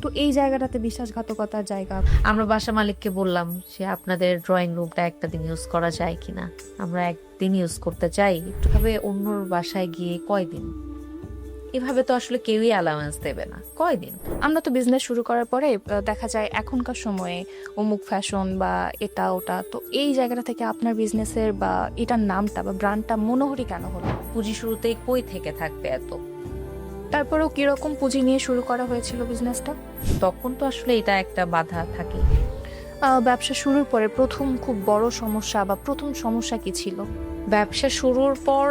তো এই জায়গাটাতে বিশ্বাসঘাতকতার জায়গা। আমরা বাসা মালিককে বললাম যে আপনাদের ড্রয়িং রুমটা একটা দিন ইউজ করা যায় কিনা, আমরা একদিন ইউজ করতে চাই, একটুভাবে অন্যর বাসায় গিয়ে কয়দিন, এভাবে তো আসলে কেউই অ্যালাউন্স দেবে না, কয়দিন। আমরা তো বিজনেস শুরু করার পরে দেখা যায় এখনকার সময়ে অমুক ফ্যাশন বা এটা ওটা, তো এই জায়গাটা থেকে আপনার বিজনেসের বা এটার নামটা বা ব্র্যান্ডটা মনোহরি কেন হলো? পুঁজি শুরুতেই কই থেকে থাকবে এত? তারপরেও কিরকম পুঁজি নিয়ে শুরু করা হয়েছিল বিজনেসটা? তখন তো আসলে এটা একটা বাধা থাকে। ব্যবসা শুরুর পরে প্রথম খুব বড় সমস্যা বা প্রথম সমস্যা কি ছিল? ব্যবসা শুরুর পর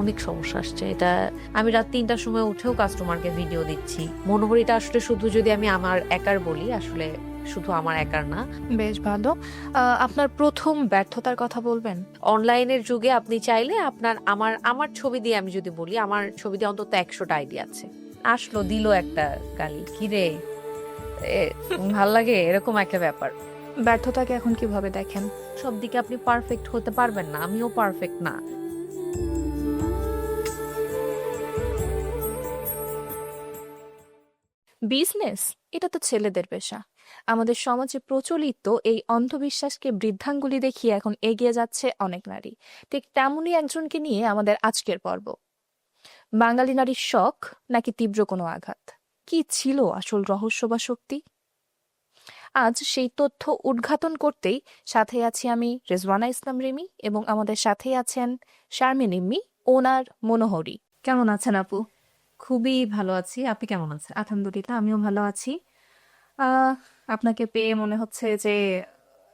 অনেক সমস্যা আসছে। এটা আমি রাত ৩টার সময় উঠেও কাস্টমারকে ভিডিও দিচ্ছি। মনোহরিটা আসলে শুধু যদি আমি আমার একার বলি, আসলে শুধু আমার একার না। বেশ ভালো। আপনার প্রথম ব্যর্থতার কথা বলবেন? অনলাইনের যুগে আপনি চাইলে আপনার আমার আমার ছবি দিয়ে আমি যদি বলি, আমার ছবি দিয়ে অন্তত ১০০টা আইডি আছে। আসলো দিল একটা গালি, কিরে ভাল লাগে, এরকম একটা ব্যাপার। ব্যর্থতাকে এখন কিভাবে দেখেন? সব দিকে আপনি পারফেক্ট হতে পারবেন না, আমিও পারফেক্ট না। বিজনেস এটা তো ছেলেদের পেশা। আমাদের সমাজে প্রচলিত এই অন্ধবিশ্বাসকে বৃদ্ধাঙ্গুলি দেখিয়ে এখন এগিয়ে যাচ্ছে অনেক নারী। ঠিক তেমনই একজনকে নিয়ে আমাদের আজকের পর্ব। বাঙালি নারীর শখ নাকি তীব্র কোনো আঘাত? কি ছিল আসল রহস্য বা শক্তি? আজ সেই তথ্য উদ্ঘাটন করতেই সাথে আছি আমি, রেজওয়ানা ইসলাম রিমি, এবং আমাদের সাথেই আছেন শারমিন ইম্মি, ওনার মনোহরি। কেমন আছেন আপু? খুবই ভালো আছি, আপনি কেমন আছেন? আলহামদুলিল্লাহ, আমিও ভালো আছি। আহ আপনাকে পেয়ে মনে হচ্ছে যে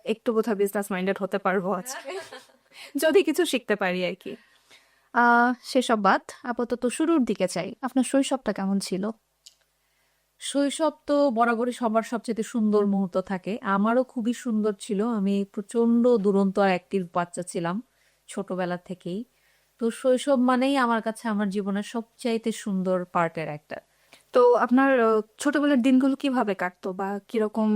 একটু বোধহয় বিজনেস মাইন্ডেড হতে পারবো আজকে, যদি কিছু শিখতে পারি আর কি। সেসব বাদ, আপাতত শুরুর দিকে চাই। আপনার শৈশবটা কেমন ছিল? শৈশব তো বরাবরই সবার সবচেয়ে সুন্দর মুহূর্ত থাকে, আমারও খুবই সুন্দর ছিল। আমি প্রচন্ড দুরন্ত আর অ্যাক্টিভ বাচ্চা ছিলাম ছোটবেলা থেকেই। তো শৈশব মানেই আমার কাছে আমার জীবনের সবচাইতে সুন্দর পার্টের একটা। তো আপনার ছোটবেলার দিনগুলো কিভাবে কাটতো বা কিরকম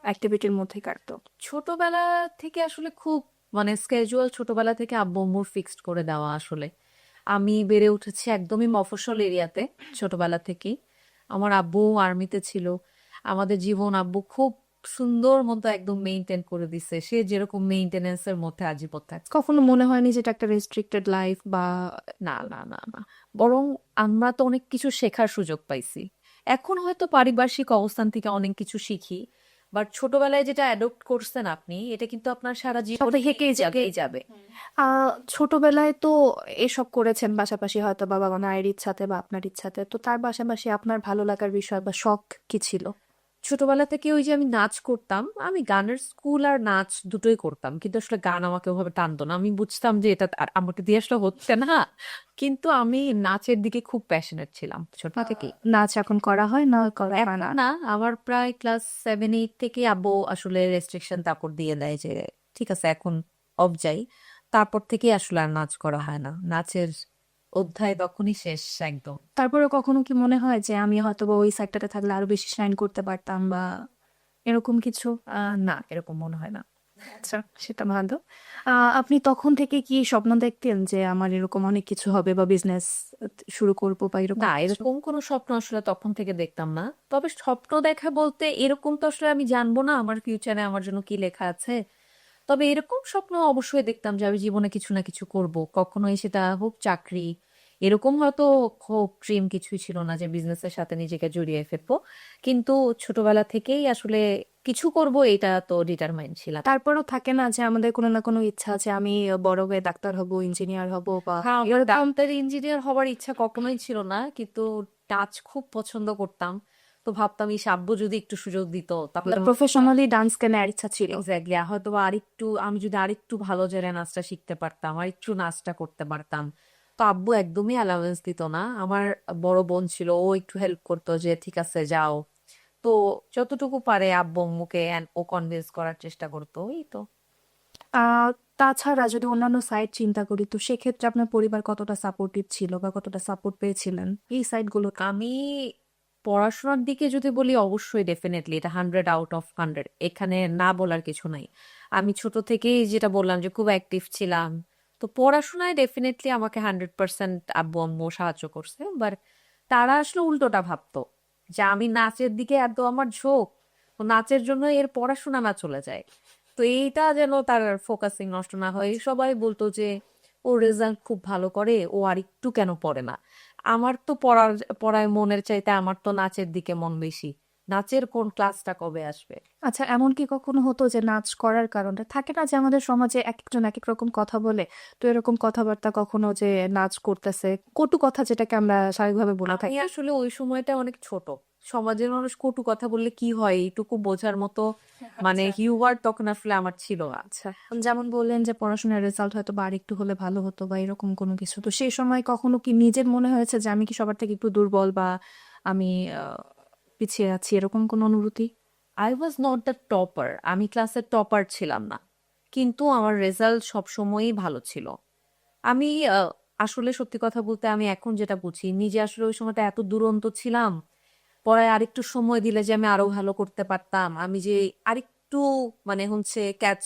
অ্যাক্টিভিটির মধ্যে কাটতো? ছোটবেলা থেকে আসলে খুব মানে স্কেজুয়াল, ছোটবেলা থেকে আব্বু আম্মুর ফিক্সড করে দেওয়া আসলে। আমি বেড়ে উঠেছি একদমই মফস্বল এরিয়াতে ছোটবেলা থেকেই। আমার আব্বু আর্মিতে ছিল। আমাদের জীবন আব্বু খুব সুন্দর মতো একদম মেইনটেইন করে দিছে, সে যেরকম মেইনটেনেন্সের মধ্যে আজীবন থাকে। কখনো মনে হয়নি যে এটা একটা রেস্ট্রিক্টেড লাইফ বা? না না না না, বরং আমরা তো অনেক কিছু শেখার সুযোগ পাইছি। এখন হয়তো পারিপার্শ্বিক অবস্থান থেকে অনেক কিছু শিখি, বাট ছোটবেলায় যেটা অ্যাডপ্ট করছেন আপনি, এটা কিন্তু আপনার সারা জীবন সাথে থেকেই যাবে। থেকেই যাবে। ছোটবেলায় তো এসব করেছেন, পাশাপাশি হয়তো বাবা মায়ের ইচ্ছাতে বা আপনার ইচ্ছাতে, তো তার পাশাপাশি আপনার ভালো লাগার বিষয় বা শখ কি ছিল? ছোটবেলা থেকে ওই যে আমি নাচ করতাম, আমি গানের স্কুল আর নাচ দুটোই করতাম, কিন্তু আসলে গান আমাকে ওভাবে টানতো না। আমি বুঝতাম যে এটা আর আমাকে দিয়ে আসলে হচ্ছে না, কিন্তু আমি নাচের দিকে খুব প্যাশনেট ছিলাম ছোট থেকেই। নাচ এখন করা হয় না, করা হয় এখন না? না, আমার প্রায় ক্লাস 7-8 থেকে আব্বু আসলে রেস্ট্রিকশন তারপর দিয়ে দেয় যে ঠিক আছে এখন অফ যাই। তারপর থেকে আসলে আর নাচ করা হয় না, নাচের অধ্যায় তখনই শেষ একদম। তারপরে কখনো কি মনে হয় যে আমি হয়তো বা ওই সাইডটাতে থাকলে আরো বেশি শাইন করতে পারতাম বা এরকম কিছু? না, এরকম মনে হয় না। আচ্ছা, সেটা ভালো। আপনি তখন থেকে কি স্বপ্ন দেখতেন যে আমার এরকম অনেক কিছু হবে বা বিজনেস শুরু করবো বা এরকম না, কিছু? এরকম কোনো স্বপ্ন আসলে তখন থেকে দেখতাম না। তবে স্বপ্ন দেখা বলতে এরকম তো আসলে আমি জানবো না আমার ফিউচারে আমার জন্য কি লেখা আছে। তবে এরকম স্বপ্ন অবশ্যই দেখতাম যে আমি জীবনে কিছু না কিছু করব, কখনোই সেটা হোক চাকরি। এরকম হয়তো খুব ড্রিম কিছুই ছিল না যে বিজনেসের সাথে নিজেকে জড়িয়ে ফেলবো, কিন্তু ছোটবেলা থেকেই আসলে কিছু করব এটা তো ডিটারমাইন্ড ছিলাম। তারপরও থাকে না যে আমাদের কোনো না কোনো ইচ্ছা আছে, আমি বড় হয়ে ডাক্তার হব, ইঞ্জিনিয়ার হব বা হ্যাঁ, আমার এরকম? ডাক্তার ইঞ্জিনিয়ার হওয়ার ইচ্ছা কখনোই ছিল না, কিন্তু নাচ খুব পছন্দ করতাম। তো ভাবতাম এই আব্বু যদি একটু সুযোগ দিত তাহলে প্রফেশনালি ডান্স কেন আর ইচ্ছা ছিল? এক্স্যাক্টলি, হয়তো বা আরেকটু আমি যদি আরেকটু ভালো জায়গায় নাচটা শিখতে পারতাম, আর একটু নাচটা করতে পারতাম। তো আব্বু একদমই অ্যালাউন্স দিত না। আমার বড় বোন ছিল, ও একটু হেল্প করতো যে ঠিক আছে যাও। তো যতটুকু পারে আব্বু আম্মুকে ও কনভিন্স করার চেষ্টা করতো, এই তো। আহ তাছাড়া যদি অন্যান্য সাইড চিন্তা করি, তো সেক্ষেত্রে আপনার পরিবার কতটা সাপোর্টিভ ছিল বা কতটা সাপোর্ট পেয়েছিলেন এই সাইডগুলো? আমি পড়াশোনার দিকে যদি বলি, অবশ্যই ডেফিনেটলি এটা 100 আউট অফ 100, এখানে না বলার কিছু নাই। আমি ছোট থেকেই যেটা বললাম যে খুব অ্যাক্টিভ ছিলাম। তো পড়াশোনায় ডেফিনেটলি আমাকে 100% আব্বু আম্মু সাহায্য করছে, বাট তারা আসলে উল্টোটা ভাবতো যে আমি নাচের দিকে এত আমার ঝোঁক, তো নাচের জন্য এর পড়াশোনা না চলে যায়। তো এইটা যেন তার ফোকাসিং নষ্ট না হয়। সবাই বলতো যে ও রেজাল্ট খুব ভালো করে, ও আর একটু কেন পড়ে না। আমার তো পড়ায় মনের চাইতে আমার তো নাচের দিকে মন বেশি। নাচের কোন ক্লাসটা কবে আসবে? আচ্ছা, এমন কি কখনো হতো যে নাচ করার কারণে থাকে না যে আমাদের সমাজে এক একজন এক এক রকম কথা বলে, তো এরকম কথাবার্তা কখনো যে নাচ করতেছে কটু কথা যেটাকে আমরা স্বাভাবিকভাবে বলে আমি থাকি? আসলে ওই সময়টা অনেক ছোট। সমাজের মানুষ কটু কথা বললে কি হয় এইটুকু বোঝার মতো মানে আচ্ছা হিউমার তখন আসলে আমার ছিল না। আচ্ছা, যেমন বললেন যে পড়াশোনার রেজাল্ট হয়তো বা আরেকটু হলে ভালো হতো বা এরকম কোনো কিছু, তো সেই সময় কখনো কি নিজের মনে হয়েছে যে আমি কি সবার থেকে একটু দুর্বল বা আমি পিছিয়ে আছি, এরকম কোনো অনুভূতি? I was not the topper, আমি ক্লাসের টপার ছিলাম না, কিন্তু আমার রেজাল্ট সবসময়ই ভালো ছিল। আমি আসলে সত্যি কথা বলতে আমি এখন যেটা বুঝি, নিজে আসলে ওই সময়টা এত দুরন্ত ছিলাম, পরে আরেকটু সময় দিলে যে আমি আরো ভালো করতে পারতাম, আমি যে আরেকটু মানে হচ্ছে ক্যাচ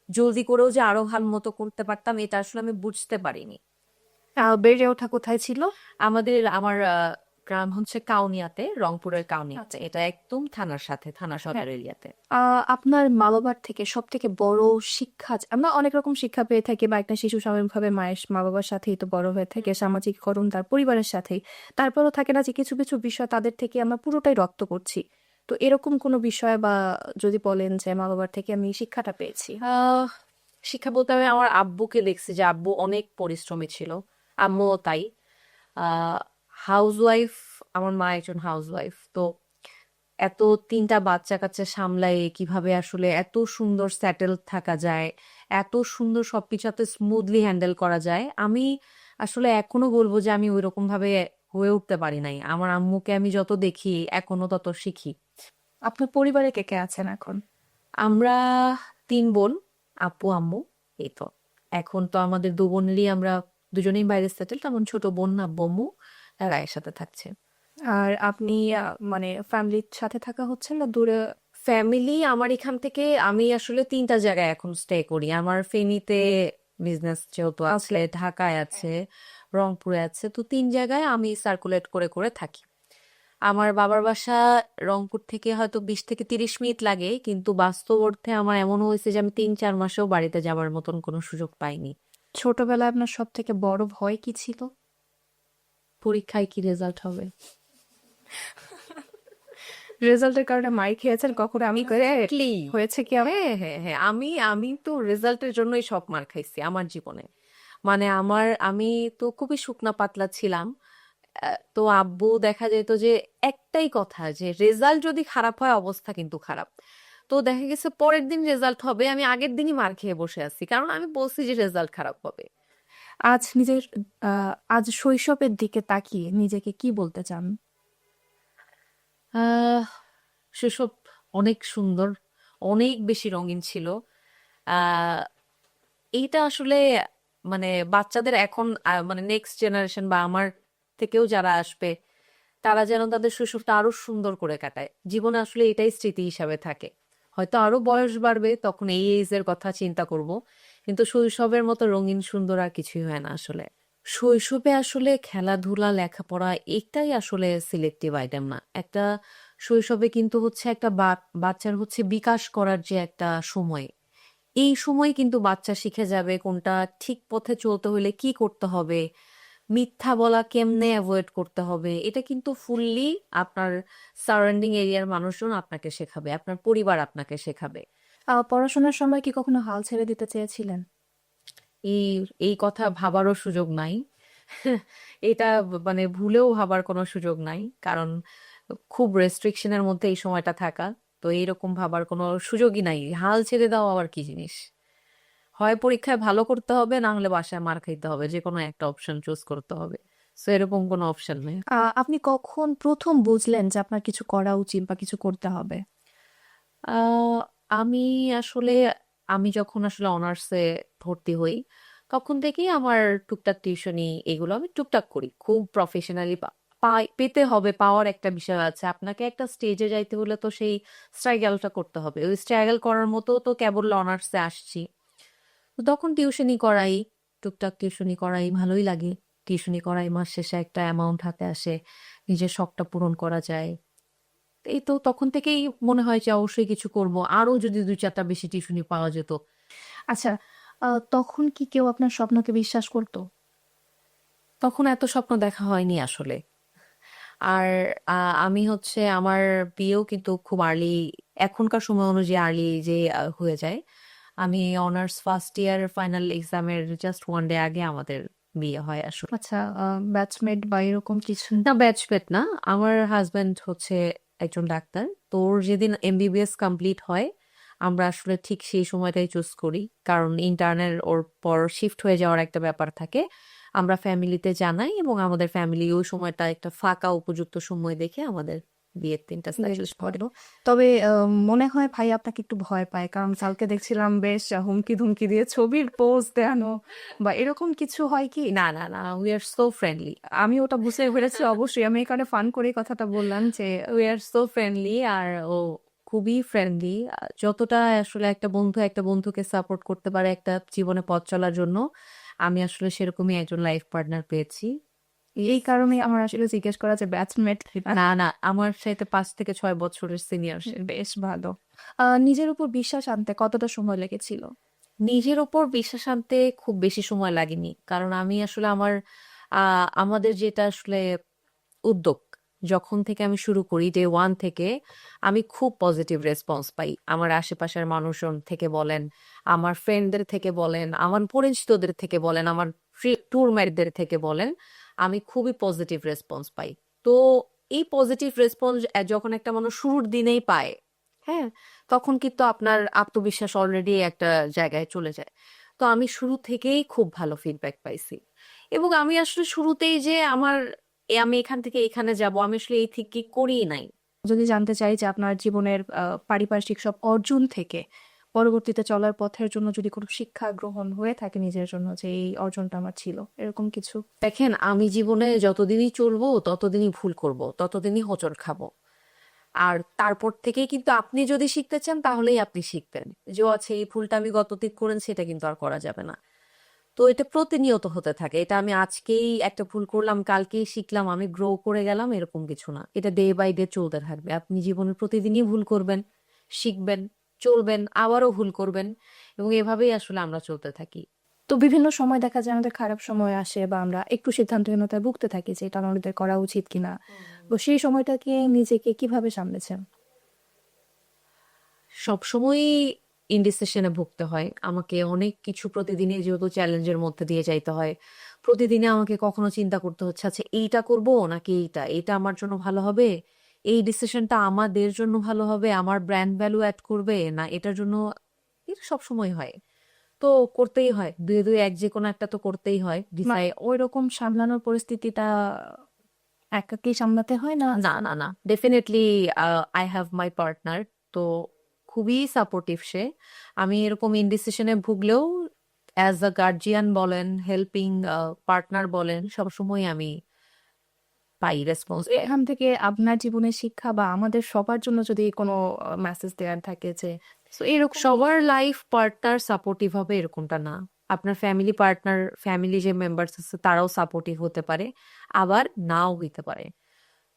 জলদি করেও যে আরো ভালো মতো করতে পারতাম, এটা আসলে আমি বুঝতে পারিনি। বেড়ে ওঠা কোথায় ছিল? আমার গ্রাম হচ্ছে কাউনিয়াতে, রংপুরের কাউনিয়াতে। আচ্ছা। এটা একদম থানার সাথে, থানা হ্যাঁ। সদর এরিয়াতে। আপনার মা বাবার থেকে সব থেকে বড় শিক্ষা আমরা অনেক রকম শিক্ষা পেয়ে থাকি, বা একটা শিশু স্বাভাবিকভাবে মায়ের মা বাবার সাথেই তো বড় হয়ে থাকে, সামাজিককরণ তার পরিবারের সাথেই। তারপরও থাকে না যে কিছু কিছু বিষয় তাদের থেকে আমরা পুরোটাই রপ্ত করছি, তো এরকম কোনো বিষয় বা যদি বলেন যে মা বাবার থেকে আমি এই শিক্ষাটা পেয়েছি? আহ শিক্ষা বলতে আমি আমার আব্বুকে দেখছি যে আব্বু অনেক পরিশ্রমী ছিল, আম্মুও তাই। আহ হাউসওয়াইফ, আমার মা একজন হাউসওয়াইফ। তো এত তিনটা বাচ্চা কাচ্চা সামলায় কিভাবে আসলে এত সুন্দর সেটেল থাকা যায়, এত সুন্দর সবকিছু এত স্মুথলি হ্যান্ডেল করা যায়, আমি আসলে এখনো বলবো যে আমি ওইরকম ভাবে হয়ে উঠতে পারি নাই। আমার আম্মুকে আমি যত দেখি এখনো তত শিখি। আপনার পরিবারে কে কে আছেন এখন? আমরা তিন বোন, আপু আম্মু, এই তো। এখন তো আমাদের দু বোনেরই আমরা দুজনেই বাইরে সেটেল, তেমন ছোট বোন আব্বু আম্মু তারা একসাথে থাকছে। আর আপনি মানে ফ্যামিলির সাথে থাকা হচ্ছে না দূরে? ফ্যামিলি আমার এখান থেকে, আমি আসলে তিনটা জায়গায় এখন স্টে করি। আমার ফেনীতে বিজনেস যেহেতু আছে, ঢাকায় আছে, রংপুরে আছে, তো তিন জায়গায় আমি সার্কুলেট করে করে থাকি। আমার বাবার বাসা রংপুর থেকে হয়তো 20 থেকে 30 মিনিট লাগে, কিন্তু বাস্তব অর্থে আমার এমন হয়েছে যে আমি 3-4 মাসেও বাড়িতে যাবার মতন কোনো সুযোগ পাইনি। ছোটবেলায় আপনার সব থেকে বড় ভয় কি ছিল? পরীক্ষায় কি রেজাল্ট হবে। রেজাল্টের কারণে মার খেয়েছেন কখনো? আমি করে Exactly. হয়েছে কি হ্যাঁ হ্যাঁ হ্যাঁ, আমি আমি তো রেজাল্টের জন্যই সব মার খাইছি আমার জীবনে। মানে আমি তো খুবই শুকনা পাতলা ছিলাম। তো আব্বু দেখা যেত যে একটাই কথা, যে রেজাল্ট যদি খারাপ হয় অবস্থা কিন্তু খারাপ। তো দেখা গেছে পরের দিন রেজাল্ট হবে, আমি আগের দিনই মার খেয়ে বসে আছি, কারণ আমি বলছি যে রেজাল্ট খারাপ হবে। আজ শৈশবের দিকে তাকিয়ে নিজেকে কি বলতে চান? আহ সেসব অনেক সুন্দর, অনেক বেশি রঙিন ছিল। আহ এইটা আসলে মানে বাচ্চাদের এখন মানে নেক্সট জেনারেশন বা আমার থেকেও যারা আসবে, তারা যেন তাদের শৈশবটা আরো সুন্দর করে কাটায়। জীবনে আসলে এটাই স্মৃতি হিসাবে থাকে। হয়তো আরো বয়স বাড়বে, তখন এই এজের কথা চিন্তা করব, কিন্তু শৈশবের মতো রঙিন সুন্দর আর কিছুই হয় না আসলে। শৈশবে আসলে খেলাধুলা লেখাপড়া এটাই আসলে সিলেক্টিভ আইটেম না। একটা শৈশবে কিন্তু হচ্ছে একটা বাচ্চার হচ্ছে বিকাশ করার যে একটা সময়, এই সময় কিন্তু বাচ্চা শিখে যাবে কোনটা ঠিক পথে চলতে হলে কি করতে হবে, মিথ্যা বলা কেমনে অ্যাভয়েড করতে হবে। এটা কিন্তু ফুললি আপনার সারাউন্ডিং এরিয়ার মানুষজন আপনাকে শেখাবে, আপনার পরিবার আপনাকে শেখাবে। পড়াশোনার সময় কি কখনো হাল ছেড়ে দিতে চেয়েছিলেন? এই এই কথা ভাবারও সুযোগ নাই। এটা মানে ভুলেও ভাবার কোনো সুযোগ নাই, কারণ খুব রেস্ট্রিকশনের মধ্যে এই সময়টা থাকা। তো এইরকম ভাবার কোনো সুযোগই নাই। হাল ছেড়ে দেওয়া আবার কি জিনিস? হয় পরীক্ষায় ভালো করতে হবে, না হলে বাসায় মার খাইতে হবে, যে কোনো একটা অপশন চুজ করতে হবে। সো এরকম কোনো অপশন নেই। আপনি কখন প্রথম বুঝলেন যে আপনার কিছু করা উচিত বা কিছু করতে হবে? আহ আমি আসলে আমি যখন আসলে অনার্সে ভর্তি হই, তখন থেকেই আমার টুকটাক টিউশনি এগুলো আমি টুকটাক করি। খুব প্রফেশনালি পেতে হবে, পাওয়ার একটা বিষয় আছে। আপনাকে একটা স্টেজে যাইতে হলে তো সেই স্ট্রাগলটা করতে হবে। ওই স্ট্রাগল করার মতো তো কেবল অনার্সে আসছি। তো তখন টিউশনি করাই, টুকটাক টিউশনি করাই, ভালোই লাগে। টিউশনি করাই, মাস শেষে একটা অ্যামাউন্ট হাতে আসে, নিজের শখটা পূরণ করা যায়। এই তো তখন থেকেই মনে হয় যে অবশ্যই কিছু করব, আরো যদি 2-4টা বেশি টিউশনি পাওয়া যেত। আচ্ছা, তখন কি কেউ আপনার স্বপ্নকে বিশ্বাস করতো? তখন এত স্বপ্ন দেখা হয়নি আসলে। আর আমি হচ্ছে আমার বিয়েও কিন্তু খুব আর্লি, এখনকার সময় অনুযায়ী আর্লি যে হয়ে যায়। আমি অনার্স ফার্স্ট ইয়ার ফাইনাল এক্সামের জাস্ট 1 ডে আগে আমাদের বিয়ে হয় আসলে। আচ্ছা, ব্যাচমেট বা এরকম কিছু? না, ব্যাচমেট না। আমার হাজবেন্ড হচ্ছে একজন ডাক্তার। তো ওর যেদিন এমবিবিএস কমপ্লিট হয়, আমরা আসলে ঠিক সেই সময়টাই চুজ করি। কারণ ইন্টার্নের ওর পর শিফট হয়ে যাওয়ার একটা ব্যাপার থাকে। আমরা ফ্যামিলিতে জানাই এবং আমাদের ফ্যামিলি ওই সময়টা একটা ফাঁকা উপযুক্ত সময় দেখে আমাদের বিয়ের দিনটা বেশ সাজেস্ট করে। ভালো। তবে মনে হয় ভাই আপনাকে একটু ভয় পায়, কারণ কালকে দেখছিলাম বেশ হুমকি ধুমকি দিয়ে ছবির পোজ দেয়ানো বা এরকম কিছু হয় কি? না, না, না, উই আর সো ফ্রেন্ডলি। আমি ওটা বুঝতে পেরেছি অবশ্যই, আমি এই কারণে ফান করে কথাটা বললাম যে উই আর সো ফ্রেন্ডলি। আর ও খুবই ফ্রেন্ডলি। যতটা আসলে একটা বন্ধু একটা বন্ধুকে সাপোর্ট করতে পারে একটা জীবনে পথ চলার জন্য, আমি আসলে সেরকমই একজন লাইফ পার্টনার পেয়েছি। এই কারণে আমার আসলে জিজ্ঞেস করা যে ব্যাচমেট। না, না, আমার সাথে 5 থেকে 6 বছরের সিনিয়র। বেশ ভালো। নিজের উপর বিশ্বাস আনতে কতটা সময় লেগেছিল? নিজের ওপর বিশ্বাস আনতে খুব বেশি সময় লাগেনি, কারণ আমি আসলে আমাদের যেটা আসলে উদ্যোগ, যখন থেকে আমি শুরু করি ডে ওয়ান থেকে, আমি খুব পজিটিভ রেসপন্স পাই আমার আশেপাশের মানুষজন থেকে বলেন, আমার ফ্রেন্ডদের থেকে বলেন, আমার পরিচিতদের থেকে বলেন, আমার ট্যুরমেটদের থেকে বলেন, আমি খুবই পজিটিভ রেসপন্স পাই। তো এই পজিটিভ রেসপন্স যখন একটা মানুষ শুরুর দিনেই পায়, হ্যাঁ, তখন কিন্তু আপনার আত্মবিশ্বাস অলরেডি একটা জায়গায় চলে যায়। তো আমি শুরু থেকেই খুব ভালো ফিডব্যাক পাইছি এবং আমি আসলে শুরুতেই যে আমি এখান থেকে এখানে যাব, আমি আসলে এই থেকে করিই নাই। যদি জানতে চাই যে আপনার জীবনের পারিপার্শ্বিক সব অর্জন থেকে পরবর্তীতে চলার পথের জন্য যদি কোনো শিক্ষা গ্রহণ হয়ে থাকে নিজের জন্য, যে এই অর্জনটা আমার ছিল, এরকম কিছু? দেখেন, আমি জীবনে যতদিনই চলবো ততদিনই ভুল করব, ততদিনই হোঁচট খাবো। আর তারপর থেকেই কিন্তু আপনি যদি শিখতে চান তাহলেই আপনি শিখবেন যে ও আচ্ছা, এই ভুলটা আমি গতদিন করেছি, সেটা কিন্তু আর করা যাবে না। তো এটা প্রতিনিয়ত হতে থাকে। এটা আমি আজকেই একটা ভুল করলাম, কালকেই শিখলাম, আমি গ্রো করে গেলাম, এরকম কিছু না। এটা ডে বাই ডে চলতে থাকবে। আপনি জীবনে প্রতিদিনই ভুল করবেন, শিখবেন, চলবেন, আবারও ভুল করবেন এবং এভাবেই আসলে আমরা চলতে থাকি। তো বিভিন্ন সময় দেখা যায় আমাদের খারাপ সময় আসে বা আমরা একটু সিদ্ধান্তহীনতায় ভুগতে থাকি যে এটা আমাদের করা উচিত কিনা। তো সেই সময়টাকে নিজেকে কিভাবে সামলেছেন? সবসময়ই ইনডিসিশনে ভুগতে হয় আমাকে। অনেক কিছু প্রতিদিনই যেহেতু চ্যালেঞ্জের মধ্যে দিয়ে যাইতে হয়, প্রতিদিনে আমাকে কখনো চিন্তা করতে হচ্ছে আচ্ছা এইটা করব নাকি এইটা, এটা আমার জন্য ভালো হবে, এই ডিসিশনটা আমাদের জন্য ভালো হবে, আমার ব্র্যান্ড ভ্যালু অ্যাড করবে না এটার জন্য। এটা সবসময় হয়। তো করতেই হয়, দুই দুই এক যে কোনো একটা তো করতেই হয় ডিসাইড। ওই রকম সামলানোর পরিস্থিতিটা একাকেই সামলাতে হয় না? না, না, না, definitely I have my partner. তো খুবই সাপোর্টিভ সে। আমি এরকম ইনডিসিশনে ভুগলেও অ্যাজ আ গার্জিয়ান বলেন, হেল্পিং পার্টনার বলেন, সবসময় আমি পাই রেসপন্স। এখান থেকে আপনার জীবনের শিক্ষা বা আমাদের সবার জন্য যদি কোনো মেসেজ দেওয়ার থাকে যে তো এরকম সবার লাইফ পার্টনার সাপোর্টিভ হবে এরকমটা না। আপনার ফ্যামিলি পার্টনার, ফ্যামিলি যে মেম্বার্স আছে তারাও সাপোর্টিভ হতে পারে, আবার নাও হইতে পারে।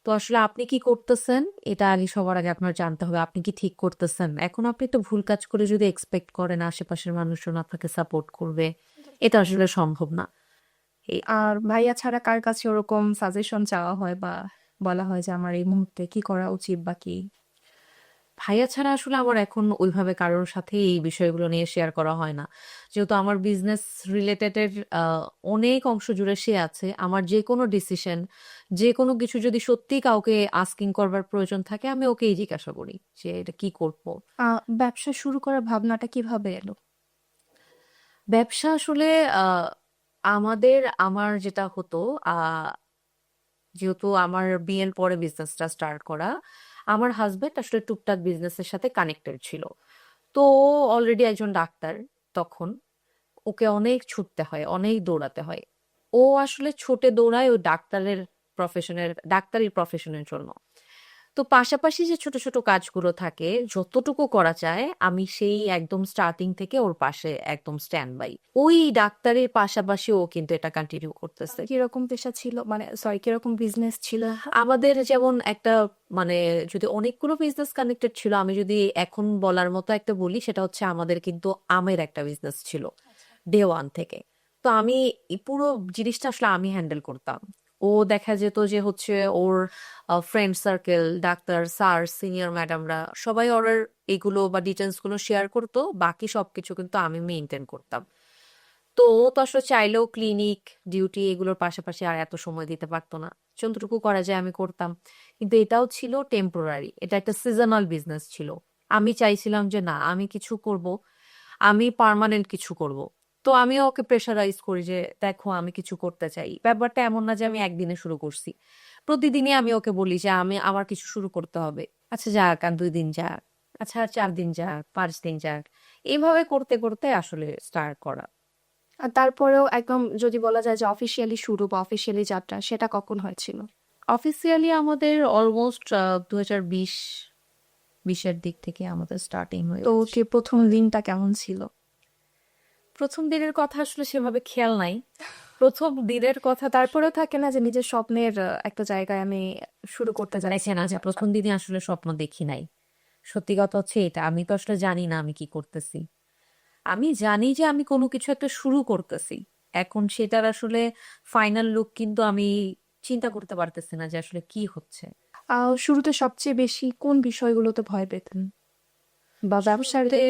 তো আসলে আপনি কি করতেছেন এটা আগে, সবার আগে আপনার জানতে হবে আপনি কি ঠিক করতেছেন। এখন আপনি তো ভুল কাজ করে যদি এক্সপেক্ট করেন আশেপাশের মানুষজন আপনাকে সাপোর্ট করবে, এটা আসলে সম্ভব না। আর ভাইয়া ছাড়া কার কাছে ওরকম সাজেশন চাওয়া হয় বা বলা হয় যে আমার এই মুহূর্তে কি করা উচিত বা কি? ভাইয়া ছাড়া আসলে আমার এখন ওইভাবে কারোর সাথে এই বিষয়গুলো নিয়ে শেয়ার করা হয় না। যেহেতু আমার বিজনেস রিলেটেড এর অনেক অংশ জুড়ে সে আছে, আমার যে কোনো ডিসিশন, যে কোনো কিছু যদি সত্যি কাউকে আস্কিং করবার প্রয়োজন থাকে, আমি ওকেই জিজ্ঞাসা করি যে এটা কি করব। ব্যবসা শুরু করার ভাবনাটা কিভাবে এলো? ব্যবসা আসলে আহ, আমার যেটা হতো, আহ, যেহেতু আমার বিয়ের পরে বিজনেসটা স্টার্ট করা, আমার হাজবেন্ড আসলে টুকটাক বিজনেসের সাথে কানেক্টেড ছিল। তো অলরেডি একজন ডাক্তার তখন, ওকে অনেক ছুটতে হয়, অনেক দৌড়াতে হয়। ও আসলে ছোটে দৌড়ায় ওই ডাক্তারি প্রফেশনের জন্য। তো পাশাপাশি যে ছোট ছোট কাজগুলো থাকে যতটুকু করা যায় আমি সেই একদম স্টার্টিং থেকে ওর পাশে একদম স্ট্যান্ড বাই। ওই ডাক্তারের পাশাপাশি ও কিন্তু এটা কন্টিনিউ করতেছে। কিরকম পেশা ছিল, মানে সরি, কিরকম বিজনেস ছিল? আমাদের যেমন একটা মানে যদি অনেকগুলো বিজনেস কানেক্টেড ছিল, আমি যদি এখন বলার মতো একটা বলি সেটা হচ্ছে আমাদের কিন্তু আমের একটা বিজনেস ছিল ডে ওয়ান থেকে। তো আমি এই পুরো জিনিসটা আসলে আমি হ্যান্ডেল করতাম। ও দেখা যেত যে হচ্ছে ওর friend circle, doctor sir, senior ম্যাডামরা সবাই অর্ডার এগুলো বা ডিটেলস গুলো শেয়ার করতো, বাকি সবকিছু কিন্তু আমি মেনটেন করতাম। তো ও তো আসলে চাইলেও ক্লিনিক ডিউটি এগুলোর পাশাপাশি আর এত সময় দিতে পারতো না। যতটুকু করা যায় আমি করতাম, কিন্তু এটাও ছিল টেম্পোরারি, এটা একটা সিজনাল বিজনেস ছিল। আমি চাইছিলাম যে না, আমি কিছু করব, আমি পার্মানেন্ট কিছু করব। তো আমিও ওকে প্রেশারাইজ করি যে দেখো আমি কিছু করতে চাই। ব্যাপারটা এমন না যে আমি একদিনে শুরু করছি, প্রতিদিনই আমি ওকে বলি যে আমি আমার কিছু শুরু করতে হবে। আচ্ছা যাক, আর 2 দিন যাক, আচ্ছা আর 4 দিন যাক, 5 দিন যাক, এইভাবে করতে করতে আসলে স্টার্ট করা। আর তারপরেও একদম যদি বলা যায় যে অফিসিয়ালি শুরু বা অফিসিয়ালি যাত্রা, সেটা কখন হয়েছিল? অফিসিয়ালি আমাদের অলমোস্ট 2020-এর দিক থেকে আমাদের স্টার্টিং হয়ে তো গেছে। কি প্রথম দিনটা কেমন ছিল? প্রথম দিনের কথা আসলে সেভাবে খেয়াল নাই। প্রথম দিনের কথা তারপরেও থাকে না যে নিজের স্বপ্নের একটা জায়গায় আমি শুরু করতে যাচ্ছি। জানাইছে না যে প্রথম দিনে আসলে স্বপ্ন দেখি নাই। সত্যি কথা হচ্ছে এটা, আমি তো আসলে জানি না আমি কি করতেছি। আমি জানি যে আমি কোনো কিছু একটা শুরু করতেছি। এখন সেটার আসলে ফাইনাল লুক কিন্তু আমি চিন্তা করতে পারতেছি না যে আসলে কি হচ্ছে। শুরুতে সবচেয়ে বেশি কোন বিষয়গুলোতে ভয় পেতেন, বা ব্যবসার শুরুতে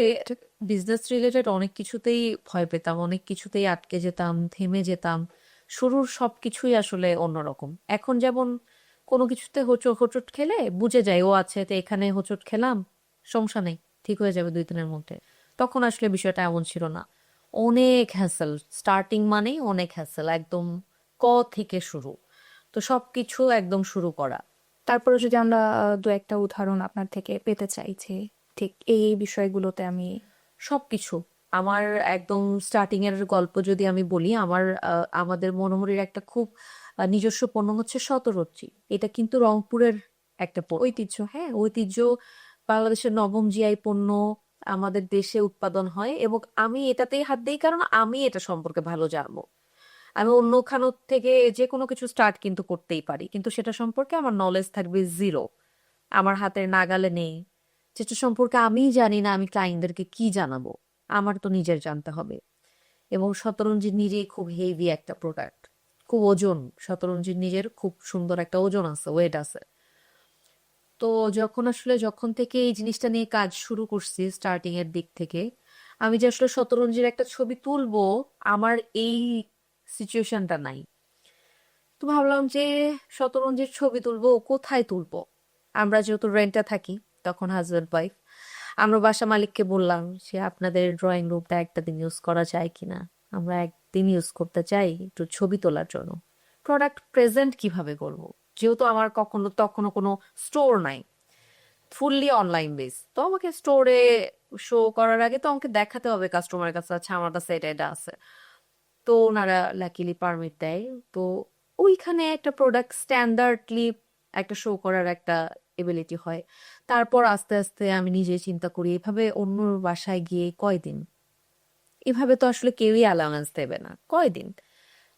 বিজনেস রিলেটেড অনেক কিছুতেই ভয় পেতাম, অনেক কিছুতেই আটকে যেতাম, থেমে যেতাম। শুরুর সবকিছুই আসলে অন্যরকম। এখন যেমন কোনো কিছুতে হোঁচট খেলে বুঝে যাই, ও আছে তো এখানে হোঁচট খেলাম, সমস্যা নেই, ঠিক হয়ে যাবে 2 দিনের মধ্যে। তখন আসলে বিষয়টা এমন ছিল না। অনেক হ্যাসেল, স্টার্টিং মানেই অনেক হ্যাসেল, একদম ক থেকে শুরু। তো সবকিছু একদম শুরু করা। তারপরে যদি আমরা দু একটা উদাহরণ আপনার থেকে পেতে চাই যে ঠিক এই এই বিষয়গুলোতে আমি। সবকিছু আমার একদম স্টার্টিং এর গল্প যদি আমি বলি, আমাদের মনোহরীর একটা খুব নিজস্ব পণ্য হচ্ছে শতরঞ্জি। এটা কিন্তু রংপুরের একটা পণ্য, ঐতিহ্য। হ্যাঁ ঐতিহ্য, বাংলাদেশের নবম জিআই পণ্য, আমাদের দেশে উৎপাদন হয় এবং আমি এটাতেই হাত দিই কারণ আমি এটা সম্পর্কে ভালো জানবো। আমি অন্য খান থেকে যে কোনো কিছু স্টার্ট কিন্তু করতেই পারি, কিন্তু সেটা সম্পর্কে আমার নলেজ থাকবে জিরো, আমার হাতের নাগালে নেই, যেটা সম্পর্কে আমিই জানি না আমি ক্লায়েন্টদেরকে কি জানাবো। আমার তো নিজের জানতে হবে। এবং শতরঞ্জি নিজেই খুব হেভি একটা প্রোডাক্ট, খুব ওজন। শতরঞ্জির নিজের খুব সুন্দর একটা ওজন আছে, ওয়েট আছে। তো যখন থেকে এই জিনিসটা নিয়ে কাজ শুরু করছি স্টার্টিং এর দিক থেকে, আমি যে আসলে শতরঞ্জির একটা ছবি তুলবো, আমার এই সিচুয়েশনটা নাই। তো ভাবলাম যে শতরঞ্জির ছবি তুলবো, কোথায় তুলবো? আমরা যেহেতু রেন্টে থাকি, তখন হাজব্যান্ড ওয়াইফ, আমরা বাসা মালিককে বললাম যে আপনাদের ড্রয়িং রুমটা একটা দিন ইউজ করা যায় কিনা, আমরা একদিন ইউজ করতে চাই একটু ছবি তোলার জন্য। প্রোডাক্ট প্রেজেন্ট কিভাবে করব, যেহেতু আমার তখনও কোনো স্টোর নাই, ফুললি অনলাইন বেস। তো আমাকে স্টোরে শো করার আগে তো আমাকে দেখাতে হবে কাস্টমারের কাছে, আচ্ছা আমার কাছে এটা এটা আছে। তো ওনারা লাকিলি পারমিট দেয়। তো ওইখানে একটা প্রোডাক্ট স্ট্যান্ডার্ডলি একটা শো করার একটা এবিলিটি হয়। তারপর আস্তে আস্তে আমি নিজে চিন্তা করি এভাবে অন্য বাসায় গিয়ে কয়দিন, এভাবে তো আসলে কেউই অ্যালাউন্স দেবে না, কয়দিন।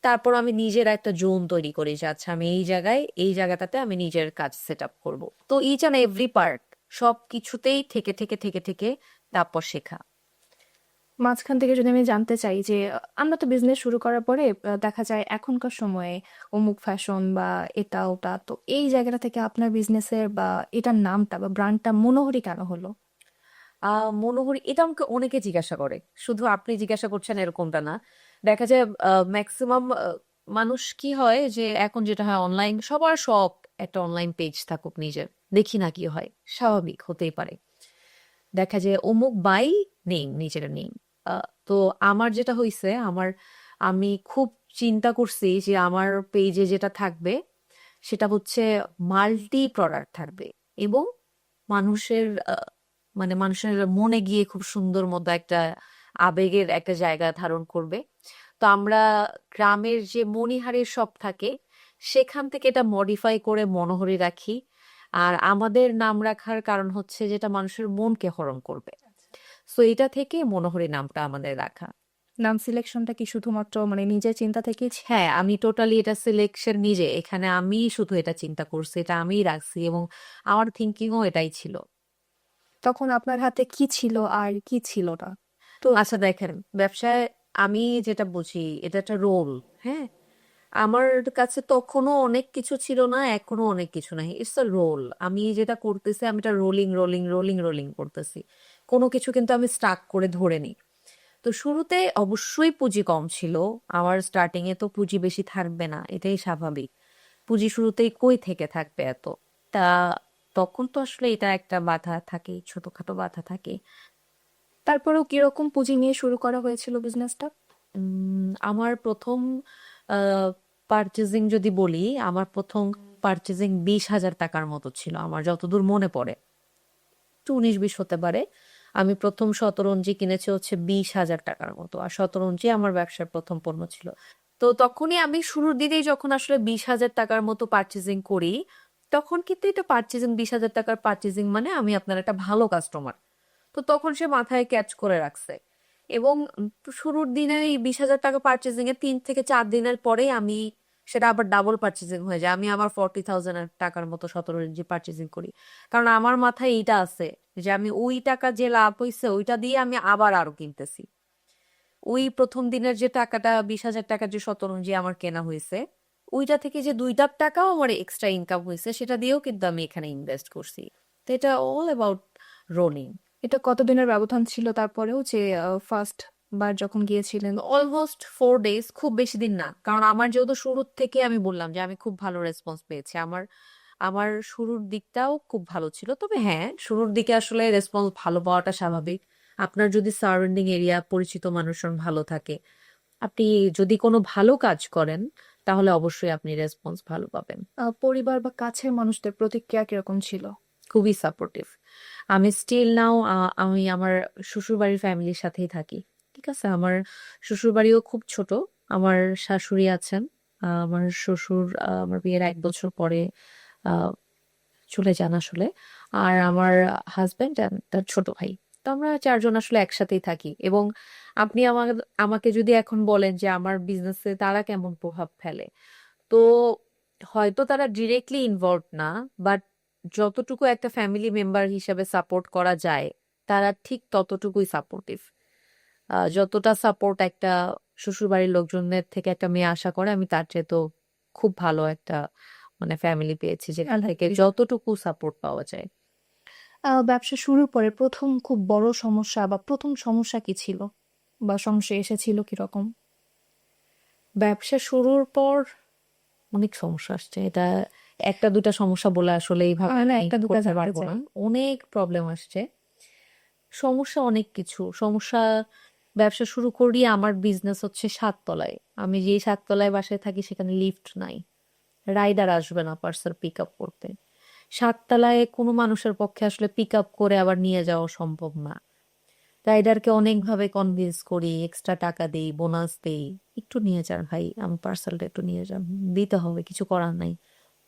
তারপর আমি নিজের একটা জোন তৈরি করি যে আচ্ছা আমি এই জায়গাটাতে আমি নিজের কাজ সেট আপ করবো। তো ইচ অ্যান্ড এভরি পার্ট, সব কিছুতেই থেকে থেকে থেকে থেকে তারপর শেখা। মাঝখান থেকে যদি আমি জানতে চাই যে আমরা তো বিজনেস শুরু করার পরে দেখা যায় এখনকার সময়ে অমুক ফ্যাশন বা এটা ওটা, তো এই জায়গাটা থেকে আপনার বিজনেসের বা এটার নামটা বা ব্র্যান্ডটা মনোহরি কেন হলো? মনোহরি, এটা আমাকে অনেকে জিজ্ঞাসা করে, শুধু আপনি জিজ্ঞাসা করছেন এরকমটা না। দেখা যায় ম্যাক্সিমাম মানুষ কি হয় যে এখন যেটা হয় অনলাইন, সবার শখ একটা অনলাইন পেজ থাকুক নিজের, দেখি না কি হয়, স্বাভাবিক হতেই পারে। দেখা যায় অমুক বাই নেই, নিজের নেই। তো আমার যেটা হয়েছে, আমি খুব চিন্তা করছি যে আমার পেজে যেটা থাকবে সেটা হচ্ছে মাল্টি প্রোডাক্ট থাকবে এবং মানুষের মানুষের মনে গিয়ে খুব সুন্দর মতো একটা আবেগের একটা জায়গা ধারণ করবে। তো আমরা গ্রামের যে মণিহারের শপ থাকে সেখান থেকে এটা মডিফাই করে মনোহরি রাখি। আর আমাদের নাম রাখার কারণ হচ্ছে যেটা মানুষের মনকে হরণ করবে। সো এটা থেকে মনোহরি নামটা আমাদের রাখা। নাম সিলেকশনটা কি শুধুমাত্র মানে নিজের চিন্তা থেকেই হ্যাঁ, আমি টোটালি এটা সিলেকশন নিজে, এখানে আমি শুধু এটা চিন্তা করছি, এটা আমিই রাখছি এবং আমার থিঙ্কিংও এটাই ছিল। তখন আপনার হাতে কি ছিল আর কি ছিল না? তো আচ্ছা দেখেন, ব্যবসায় আমি যেটা বুঝি এটা একটা রোল। হ্যাঁ, আমার কাছে তখনও অনেক কিছু ছিল না, এখনো অনেক কিছু নাই, ইটস আ রোল। আমি যেটা করতেছি আমি এটা রোলিং রোলিং রোলিং রোলিং করতেছি, কোনো কিছু কিন্তু আমি স্টাক করে ধরে নিই। তো শুরুতে অবশ্যই পুঁজি কম ছিল, আমার স্টার্টিং এ তো পুঁজি বেশি থাকবে না, এটাই স্বাভাবিক। পুঁজি শুরুতেই কই থেকে থাকবে এত? তা তখন তো আসলে এটা একটা বাধা থাকে, ছোটখাটো বাধা থাকে। তারপরেও কিরকম পুঁজি নিয়ে শুরু করা হয়েছিল বিজনেসটা? আমার প্রথম পারচেজিং যদি বলি, আমার প্রথম পারচেজিং 20,000 টাকার মতো ছিল আমার যতদূর মনে পড়ে, একটু 19-20 হতে পারে। আমি প্রথম শতরঞ্জি কিনেছি হচ্ছে 20,000 টাকার মতো, আর শতরঞ্জি আমার ব্যবসার প্রথম পণ্য ছিল। তো তখনই আমি শুরুর দিকেই যখন আসলে 20,000 টাকার মতো পারচেজিং করি, তখন কিন্তু এটা পারচেজিং 20,000 টাকার পারচেজিং মানে আমি আপনার একটা ভালো কাস্টমার। তো তখন সে মাথায় ক্যাচ করে রাখছে এবং শুরুর দিনে এই 20,000 টাকা পারচেজিং এর 3 থেকে 4 দিনের পরেই আমি সেটা আবার ডাবল পারচেজিং হয়ে যায়, আমি আবার 40,000 টাকার মতো শতরঞ্জি পারচেজিং করি। কারণ আমার মাথায় এইটা আছে যে আমি ওই টাকা যে লাভ হয়েছে ওইটা দিয়ে আমি আবার আরো কিনতেছি। ওই প্রথম দিনের যে টাকাটা 20,000 টাকার যে শতরঞ্জি আমার কেনা হয়েছে, ওইটা থেকে যে 2 লাখ টাকাও আমার এক্সট্রা ইনকাম হয়েছে সেটা দিয়েও কিন্তু আমি এখানে ইনভেস্ট করছি। তো এটা অল অ্যাবাউট রোলিং। এটা কতদিনের ব্যবধান ছিল তারপরেও যে ফার্স্ট বার যখন গিয়েছিলেন? অলমোস্ট 4 ডেজ, খুব বেশি দিন না, কারণ আমার যেহেতু শুরুর থেকে আমি বললাম যে আমি খুব ভালো রেসপন্স পেয়েছি, আমার আমার শুরুর দিকটাও খুব ভালো ছিল। তবে হ্যাঁ, শুরুর দিকে আসলে রেসপন্স ভালো পাওয়াটা স্বাভাবিক। আপনার যদি সারাউন্ডিং এরিয়া পরিচিত মানুষজন ভালো থাকে, আপনি যদি কোনো ভালো কাজ করেন, তাহলে অবশ্যই আপনি রেসপন্স ভালো পাবেন। পরিবার বা কাছের মানুষদের প্রতিক্রিয়া কিরকম ছিল? খুবই সাপোর্টিভ। আমি স্টিল নাও আমি আমার শ্বশুরবাড়ির ফ্যামিলির সাথেই থাকি। ঠিক আছে? আমার শ্বশুরবাড়িও খুব ছোট। আমার শাশুড়ি আছেন। আমার শ্বশুর আমার বিয়ের 1 বছর পরে আ চলে যান আসলে। আর আমার হাসব্যান্ড অ্যান্ড তার ছোট ভাই। তো আমরা 4 জন আসলে একসাথেই থাকি এবং আপনি আমাকে যদি এখন বলেন যে আমার বিজনেসে তারা কেমন প্রভাব ফেলে? তো হয়তো তারা ডিরেক্টলি ইনভলভ না, বাট যতটুকু একটা ফ্যামিলি মেম্বার হিসেবে সাপোর্ট করা যায়, তারা ঠিক ততটুকুই সাপোর্টিভ। যতটা সাপোর্ট একটা শ্বশুরবাড়ির লোকজনের থেকে একটা মেয়ে আশা করে, আমি তার চেয়ে তো খুব ভালো একটা মানে ফ্যামিলি পেয়েছি যেখান থেকে যতটুকু সাপোর্ট পাওয়া যায়। ব্যবসা শুরুর পরে প্রথম খুব বড় সমস্যা বা প্রথম সমস্যা কি ছিল? বা সমস্যা এসেছিল কিরকম? ব্যবসা শুরুর পর অনেক সমস্যা আসছে, এটা একটা দুটা সমস্যা বলে আসলে এইভাবে না, আমি একটা দুটা করতে জানতে পারবো চাই। না, অনেক প্রবলেম আসছে। সমস্যা অনেক কিছু সমস্যা। ব্যবসা শুরু করি, আমার বিজনেস হচ্ছে 7 তলায়, আমি যেই 7 তলায় বাসায় থাকি সেখানে লিফট নাই, রাইডার আসবে না পার্সেল পিক আপ করতে। 7 তলায় কোনো মানুষের পক্ষে আসলে পিক আপ করে আবার নিয়ে যাওয়া সম্ভব না। রাইডারকে অনেকভাবে কনভিন্স করি, এক্সট্রা টাকা দেই, বোনাস দেই, একটু নিয়ে যান ভাই, আমি পার্সেলটা একটু নিয়ে যান, দিতে হবে, কিছু করার নাই।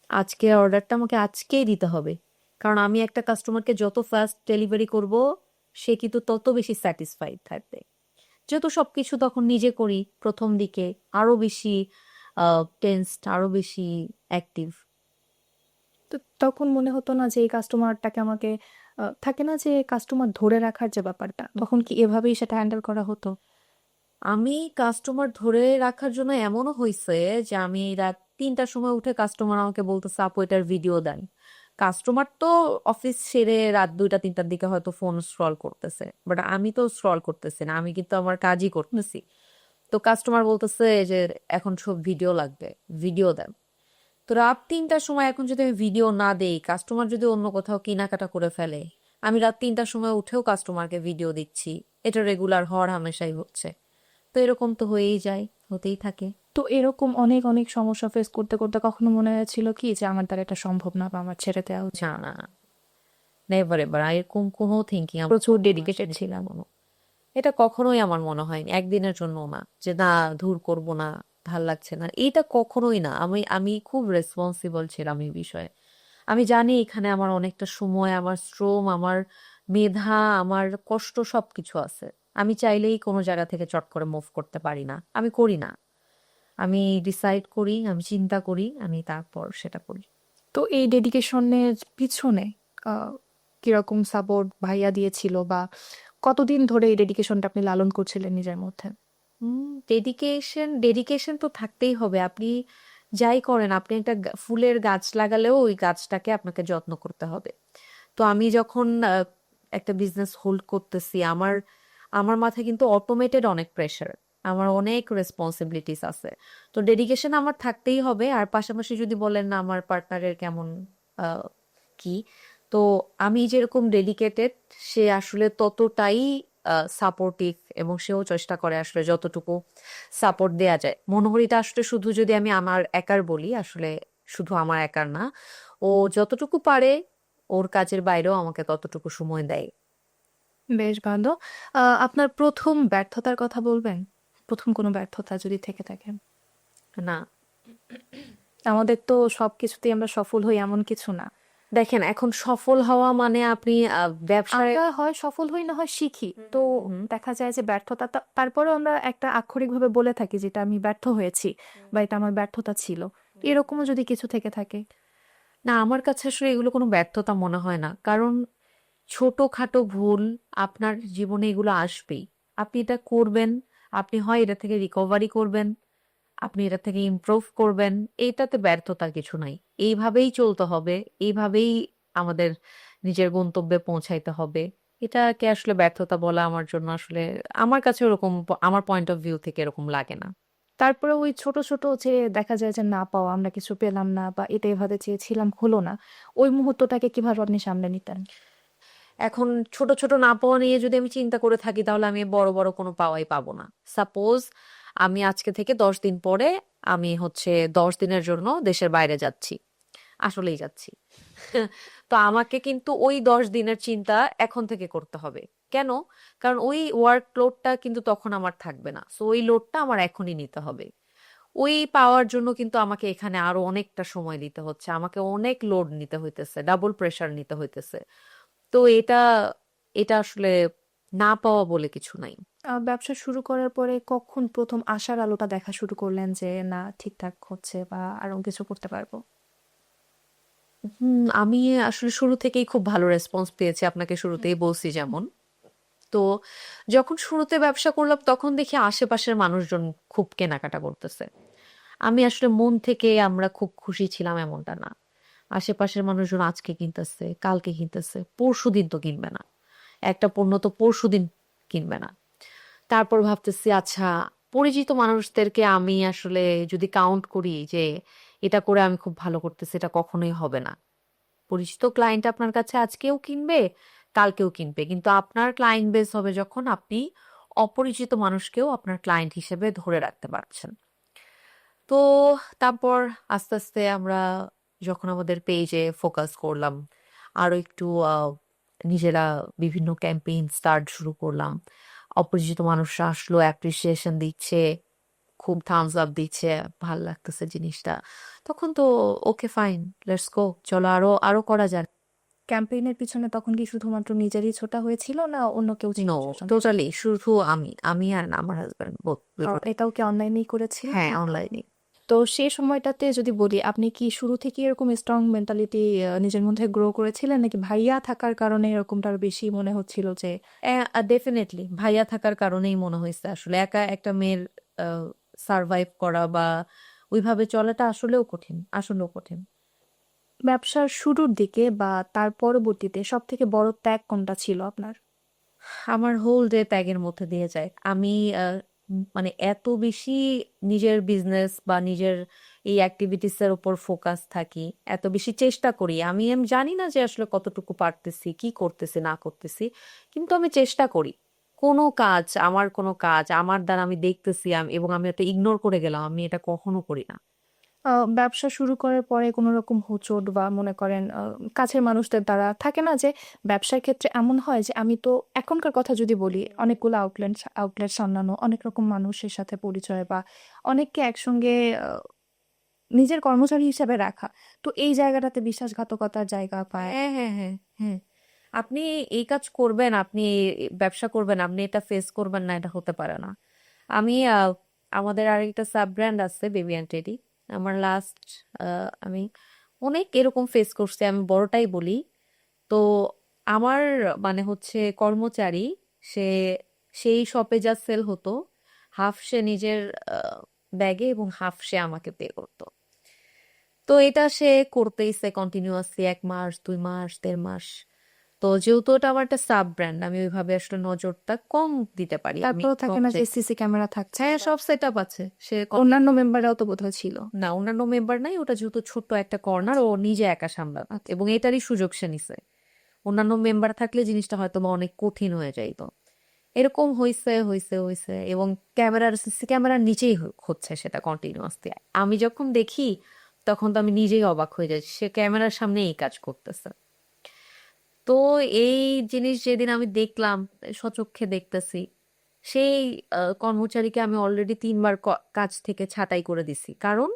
আজকে অর্ডারটা আমাকে আজকেই দিতে হবে, কারণ আমি একটা কাস্টমারকে যত ফাস্ট ডেলিভারি করব, সে কিন্তু তত বেশি স্যাটিসফাইড থাকবে। যেহেতু সবকিছু তখন নিজে করি প্রথম দিকে, আরো বেশি টেন্সড, আরো বেশি অ্যাক্টিভ। তো তখন মনে হতো না যে এই কাস্টমারটাকে আমাকে থাকে না যে কাস্টমার ধরে রাখার যে ব্যাপারটা, তখন কি এভাবেই সেটা হ্যান্ডেল করা হতো? আমি কাস্টমার ধরে রাখার জন্য এমনও হয়েছে যে আমি রাত 3টার সময় উঠে কাস্টমার আমাকে বলতেছে আপু এটার ভিডিও দেন। কাস্টমার তো অফিস সেরে রাত 2টা 3টার দিকে হয়তো ফোন স্ক্রল করতেছে, বাট আমি তো স্ক্রল করতেছি না, আমি কিন্তু আমার কাজই করতেছি। তো কাস্টমার বলতেছে যে এখন সব ভিডিও লাগবে, ভিডিও দেন। তো রাত 3টার সময় এখন যদি আমি ভিডিও না দেই, কাস্টমার যদি অন্য কোথাও কেনাকাটা করে ফেলে, আমি রাত 3টার সময় উঠেও কাস্টমারকে ভিডিও দিচ্ছি, এটা রেগুলার হওয়ার হামেশাই হচ্ছে। তো এরকম তো হয়েই যায়, হতেই থাকে। তো এরকম অনেক অনেক সমস্যা ফেস করতে করতে কখনো মনে হয়েছিল কি যে আমার দ্বারা এটা সম্ভব না বা আমার ছেড়ে দেওয়া উচিত? না না, নেভার এভার এরকম কোনো থিঙ্কিং, প্রচুর ডেডিকেটেড ছিলাম। এটা কখনোই আমার মনে হয়নি একদিনের জন্য না, যে না ধুর করব না, ভাল লাগছে না, এটা কখনোই না। আমি আমি খুব রেসপন্সিবল ছিলাম এই বিষয়ে। আমি জানি এখানে আমার অনেকটা সময়, আমার শ্রম, আমার মেধা, আমার কষ্ট সবকিছু আছে। আমি চাইলেই কোনো জায়গা থেকে চট করে মুভ করতে পারি না, আমি করি না। আমি ডিসাইড করি, আমি চিন্তা করি, আমি তারপর সেটা করি। তো এই ডেডিকেশনের পিছনে আহ, কিরকম সাপোর্ট ভাইয়া দিয়েছিল, বা কতদিন ধরে এই ডেডিকেশনটা আপনি লালন করছিলেন নিজের মধ্যে? ডেডিকেশন ডেডিকেশন তো থাকতেই হবে। আপনি যাই করেন, আপনি একটা ফুলের গাছ লাগালেও ওই গাছটাকে আপনাকে যত্ন করতে হবে। তো আমি যখন একটা বিজনেস হোল্ড করতেছি, আমার আমার মাথায় কিন্তু অটোমেটেড অনেক প্রেশার, আমার অনেক রেসপন্সিবিলিটিস আছে। তো ডেডিকেশন আমার থাকতেই হবে। আর পাশাপাশি যদি বলেন না আমার পার্টনারের কেমন আহ, কি, তো আমি যেরকম ডেডিকেটেড, সে আসলে ততটাই সাপোর্টিভ, এবং সেও চেষ্টা করে আসলে যতটুকু সাপোর্ট দেয়া যায়। মনোহরিটা আসলে শুধু যদি আমি আমার একার বলি, আসলে শুধু আমার একার না, ও যতটুকু পারে ওর কাজের বাইরেও আমাকে ততটুকু সময় দেয়। বেশ ভালো। আপনার প্রথম ব্যর্থতার কথা বলবেন? প্রথম কোনো ব্যর্থতা যদি থেকে থাকে। না, আমাদের তো সবকিছুতেই আমরা সফল হই এমন কিছু না। দেখেন এখন সফল হওয়া মানে আপনি ব্যবসায়। আমরা হয় সফল হই না হয় শিখি, তো হুম, দেখা যায় যে ব্যর্থতা তারপরেও আমরা একটা আক্ষরিকভাবে বলে থাকি যেটা আমি ব্যর্থ হয়েছি বা এটা আমার ব্যর্থতা ছিল। এরকমও যদি কিছু থেকে থাকে। না, আমার কাছে আসলে এগুলো কোনো ব্যর্থতা মনে হয় না। কারণ ছোটখাটো ভুল আপনার জীবনে এগুলো আসবেই। আপনি এটা করবেন, আপনি হয় এটা থেকে রিকভারি করবেন, আপনি এটা থেকে ইমপ্রুভ করবেন। এইটাতে ব্যর্থতার কিছু নাই। এইভাবেই চলতে হবে, এইভাবেই আমাদের নিজের গন্তব্যে পৌঁছাইতে হবে। এটাকে আসলে ব্যর্থতা বলা আমার জন্য আসলে, আমার কাছে ওরকম, আমার পয়েন্ট অফ ভিউ থেকে এরকম লাগে না। তারপরে ওই ছোট ছোট যে দেখা যায় যে না পাওয়া, আমরা কিছু পেলাম না বা এটা এভাবে চেয়েছিলাম হলো না, ওই মুহূর্তটাকে কিভাবে আপনি সামলে নিতেন? এখন ছোট ছোট না পাওয়া নিয়ে যদি আমি চিন্তা করে থাকি, তাহলে আমি বড় বড় কোনো পাওয়াই পাবো না। সাপোজ আমি আজকে থেকে 10 দিন পরে আমি হচ্ছে 10 দিনের জন্য দেশের বাইরে যাচ্ছি, আসলেই যাচ্ছি। তো আমাকে কিন্তু ওই 10 দিনের চিন্তা এখন থেকে করতে হবে। কেন? কারণ ওই ওয়ার্ক লোডটা কিন্তু তখন আমার থাকবে না, সো ওই লোডটা আমার এখনই নিতে হবে। ওই পাওয়ার জন্য কিন্তু আমাকে এখানে আরো অনেকটা সময় দিতে হচ্ছে, আমাকে অনেক লোড নিতে হইতেছে, ডাবল প্রেসার নিতে হইতেছে। তো এটা এটা আসলে না পাওয়া বলে কিছু নাই। ব্যবসা শুরু করার পরে কখন প্রথম আশার আলোটা দেখা শুরু করলেন যে না ঠিকঠাক হচ্ছে বা আরো কিছু করতে পারবো? আমি আসলে শুরু থেকেই খুব ভালো রেসপন্স পেয়েছি, আপনাকে শুরুতেই বলছি যেমন। তো যখন শুরুতে ব্যবসা করলাম তখন দেখি আশেপাশের মানুষজন খুব কেনাকাটা করতেছে। আমি আসলে মন থেকে আমরা খুব খুশি ছিলাম এমনটা না। আশেপাশের মানুষজন আজকে কিনতেছে, কালকে কিনতেছে, পরশুদিন তো কিনবে না, একটা পণ্য তো পরশুদিন কিনবে না। তারপর ভাবতেছি আচ্ছা, পরিচিত মানুষদেরকে আমি আসলে যদি কাউন্ট করি যে এটা করে আমি খুব ভালো করতেছি, এটা কখনোই হবে না। পরিচিত ক্লায়েন্ট আপনার কাছে আজকেও কিনবে, কালকেও কিনবে, কিন্তু আপনার ক্লায়েন্ট বেস হবে যখন আপনি অপরিচিত মানুষকেও আপনার ক্লায়েন্ট হিসেবে ধরে রাখতে পারছেন। তো তারপর আস্তে আস্তে আমরা যখন আমাদের পেজে ফোকাস করলাম, আরো একটু নিজেরা বিভিন্ন ক্যাম্পেইন স্টার্ট শুরু করলাম। অপরিচিত মানুষরা আসলো, অ্যাপ্রিসিয়েশন দিচ্ছে, খুব থামস আপ দিচ্ছে, ভাল লাগতেছে জিনিসটা। তখন তো ওকে ফাইন, লেটস গো, চলো আরো আরো করা যাক। ক্যাম্পেইনের পিছনে তখন কি শুধুমাত্র নিজেরই ছোটা হয়েছিল না অন্য কেউ ছিল নো, পিছনে? টোটালি শুধু আমি আমি আর আমার হাজবেন্ড বোথ। এটাও কি অনলাইনেই করেছিলেন? হ্যাঁ, অনলাইনে। তো সেই সময়টাতে যদি বলি, আপনি কি শুরু থেকে এরকম স্ট্রং মেন্টালিটি নিজের মধ্যে গ্রো করেছিলেন, নাকি ভাইয়া থাকার কারণে এরকমটা আরো বেশি মনে হচ্ছিল যে? ডেফিনেটলি ভাইয়া থাকার কারণেই মনে হয়েছে আসলে একা একটা মেয়ের সারভাইভ করা বা ওইভাবে চলাটা আসলেও কঠিন, আসলেও কঠিন। ব্যবসার শুরুর দিকে বা তার পরবর্তীতে সব থেকে বড় ত্যাগ কোনটা ছিল আপনার? আমার হোল ডে ত্যাগের মধ্যে দিয়ে যায়। আমি মানে এত বেশি নিজের বিজনেস বা নিজের এই অ্যাক্টিভিটিস এর উপর ফোকাস থাকি, এত বেশি চেষ্টা করি। আমি জানি না যে আসলে কতটুকু পারতেছি, কি করতেছি না করতেছি, কিন্তু আমি চেষ্টা করি। কোনো কাজ আমার দ্বারা আমি দেখতেছি এবং আমি এটা ইগনোর করে গেলাম, আমি এটা কখনো করি না। ব্যবসা শুরু করার পরে কোনো রকম হোঁচট বা মনে করেন কাছের মানুষদের দ্বারা থাকে না যে ব্যবসার ক্ষেত্রে এমন হয় যে আমি তো এখনকার কথা যদি বলি, অনেকগুলো আউটলেট সামলানো, অনেক রকম মানুষের সাথে পরিচয় বা অনেককে একসঙ্গে নিজের কর্মচারী হিসেবে রাখা। তো এই জায়গাটাতে বিশ্বাসঘাতকতার জায়গা পায়। হ্যাঁ, হ্যাঁ, হ্যাঁ, হ্যাঁ। আপনি এই কাজ করবেন, আপনি ব্যবসা করবেন, আপনি এটা ফেস করবেন না, এটা হতে পারে না। আমি আমাদের আরেকটা সাব ব্র্যান্ড আছে বেবি অ্যান্ড টেডি। আমার লাস্ট আমি অনেক এরকম ফেস করছি, আমি বড়টাই বলি। তো আমার মানে হচ্ছে কর্মচারী, সে সেই শপে যা সেল হতো হাফ সে নিজের ব্যাগে এবং হাফ সে আমাকে পে করতো। তো এটা সে করতেইছে কন্টিনিউয়াসলি 1 মাস, 2 মাস, 1.5 মাস। তো যেহেতু ওটা আমার একটা সাব ব্র্যান্ড, আমি ওইভাবে আসলে নজরটা কম দিতে পারি, আমি তারপরেও থাকে কম না যে দেখি। সিসি ক্যামেরা থাকছে হ্যাঁ, বা সব সেট আপ আছে, সে অন্যান্য মেম্বাররাও তো বোধহয় ছিল। না, অন্যান্য মেম্বার নাই, ওটা যেহেতু ছোট্ট একটা কর্নার, ও নিজে একা সামলাত আচ্ছা। এবং এটারই সুযোগ সে নিছে। অন্যান্য মেম্বার থাকলে জিনিসটা হয়তো বা অনেক কঠিন হয়ে যাইতো। এরকম হইছে হইছে হইছে এবং সিসি ক্যামেরার নিচেই হচ্ছে সেটা কন্টিনিউয়াসলি। আমি যখন দেখি তখন তো আমি নিজেই অবাক হয়ে যাচ্ছি, সে ক্যামেরার সামনে এই কাজ করতেছে। তো এই জিনিস যেদিন আমি দেখলাম, সচক্ষে দেখতেছি, সেই কর্মচারীকে আমি অলরেডি 3 বার কাজ থেকে ছাঁটাই করে দিছি, কারণ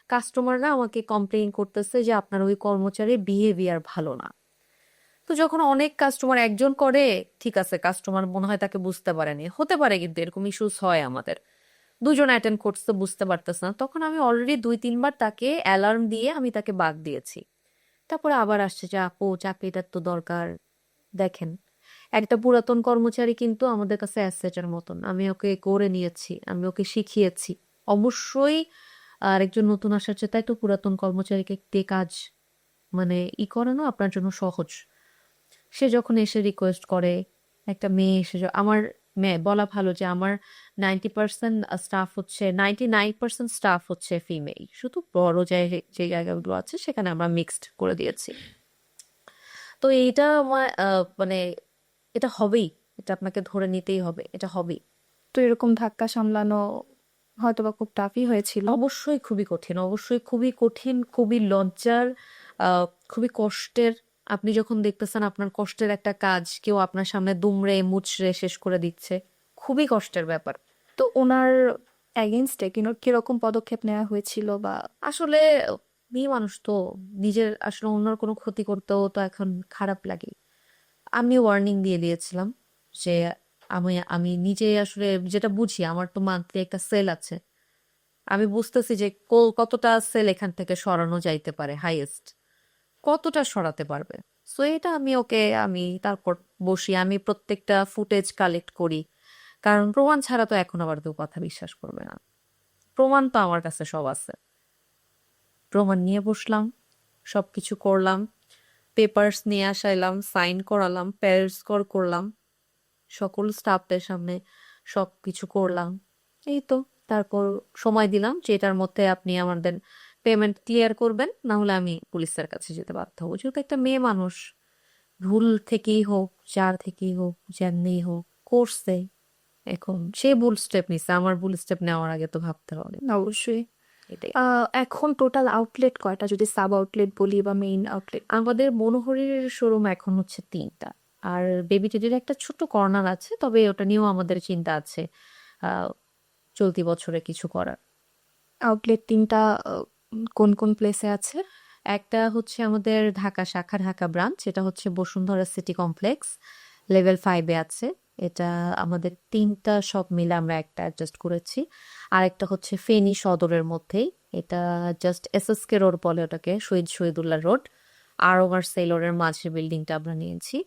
কাস্টমাররা আমাকে কমপ্লেইন করতেছে যে আপনার ওই কর্মচারীর বিহেভিয়ার ভালো না। তো যখন অনেক কাস্টমার একজন করে, ঠিক আছে, কাস্টমার মনে হয় তাকে বুঝতে পারেনি, হতে পারে, কিন্তু এরকম ইস্যুস হয় আমাদের। দুজন অ্যাটেন্ড করতে বুঝতে পারতেছে না, তখন আমি অলরেডি 2-3 বার তাকে অ্যালার্ম দিয়ে আমি তাকে বাদ দিয়েছি। তারপরে আবার আসছে যে আপু চাকরিটার তো দরকার। দেখেন, একটা পুরাতন কর্মচারী কিন্তু আমাদের কাছে অ্যাসেটের মতন, আমি ওকে করে নিয়েছি, আমি ওকে শিখিয়েছি। অবশ্যই আর একজন নতুন আসার চেয়ে তাই তো পুরাতন কর্মচারীকে দিয়ে কাজ মানে করানো আপনার জন্য সহজ। সে যখন এসে রিকোয়েস্ট করে, একটা মেয়ে এসে আমার মেয়ে বলা ভালো যে আমার 90% স্টাফ হচ্ছে, 99% স্টাফ হচ্ছে ফিমেল, শুধু বড় যে জায়গাগুলো আছে সেখানে আমরা মিক্সড করে দিয়েছি। তো এইটা আমার মানে এটা হবেই, এটা আপনাকে ধরে নিতেই হবে, এটা হবেই। তো এরকম ধাক্কা সামলানো হয়তোবা খুব টাফই হয়েছিল। অবশ্যই খুবই কঠিন, অবশ্যই খুবই কঠিন, খুবই লজ্জার, খুবই কষ্টের। আপনি যখন দেখতেছেন আপনার কষ্টের একটা কাজ কেউ আপনার সামনে দুমড়ে মুচড়ে শেষ করে দিচ্ছে, খুবই কষ্টের ব্যাপার। তো ওনার এগেনস্টে কিরকম পদক্ষেপ নেওয়া হয়েছিল বা আসলে মেয়ে মানুষ তো, নিজের আসলে অন্যর কোনো ক্ষতি করতেও তো এখন খারাপ লাগে। আমি ওয়ার্নিং দিয়ে দিয়েছিলাম যে আমি আমি নিজে আসলে যেটা বুঝি, আমার তো মান্থলি একটা সেল আছে, আমি বুঝতেছি যে কতটা সেল এখান থেকে সরানো যাইতে পারে, হাইয়েস্ট কতটা সরাতে পারবে। সো এটা আমি তারপর বসি, আমি প্রত্যেকটা ফুটেজ কালেক্ট করি, কারণ প্রমাণ ছাড়া তো এখন আবার কেউ কথা বিশ্বাস করবে না। প্রমাণ তো আমার কাছে সব আছে, প্রমাণ নিয়ে বসলাম, সবকিছু করলাম, পেপারস নিয়ে আসাইলাম, সাইন করালাম, প্যারেন্টস কল করলাম, সকল স্টাফদের সামনে সবকিছু করলাম। এই তো, তারপর সময় দিলাম যে এটার মধ্যে আপনি আমাদের পেমেন্ট ক্লিয়ার করবেন, না হলে আমি পুলিশের কাছে যেতে বাধ্য হবো। যেহেতু একটা মেয়ে মানুষ, ভুল থেকেই হোক, যার থেকেই হোক, যেমনিই হোক করছে, এখন সে ভুল স্টেপ নিছে, আমার ভুল স্টেপ নেওয়ার আগে তো ভাবতে হবে। অবশ্যই। এটাই। এখন টোটাল আউটলেট কয়টা, যদি সাব আউটলেট বলি বা মেইন আউটলেট? আমাদের মনোহরীর শোরুম এখন হচ্ছে 3টা, আর বেবি টেডির একটা ছোট কর্নার আছে, তবে ওটা নিয়েও আমাদের চিন্তা আছে আহ চলতি বছরে কিছু করার। আউটলেট 3টা। কোন কোন প্লেসে আছে? একটা হচ্ছে আমাদের ঢাকা শাখা, ঢাকা ব্রাঞ্চ, এটা হচ্ছে বসুন্ধরা সিটি কমপ্লেক্স, লেভেল 5-এ আছে। এটা আমাদের 3টা সব মিলে আমরা একটা অ্যাডজাস্ট করেছি। আর একটা হচ্ছে ফেনী সদরের মধ্যেই, এটা জাস্ট এসএসকে রোড বলে ওটাকে, শহীদুল্লাহ রোড, আর ওভার সেলরের মাঝে বিল্ডিংটা আমরা নিয়েছি।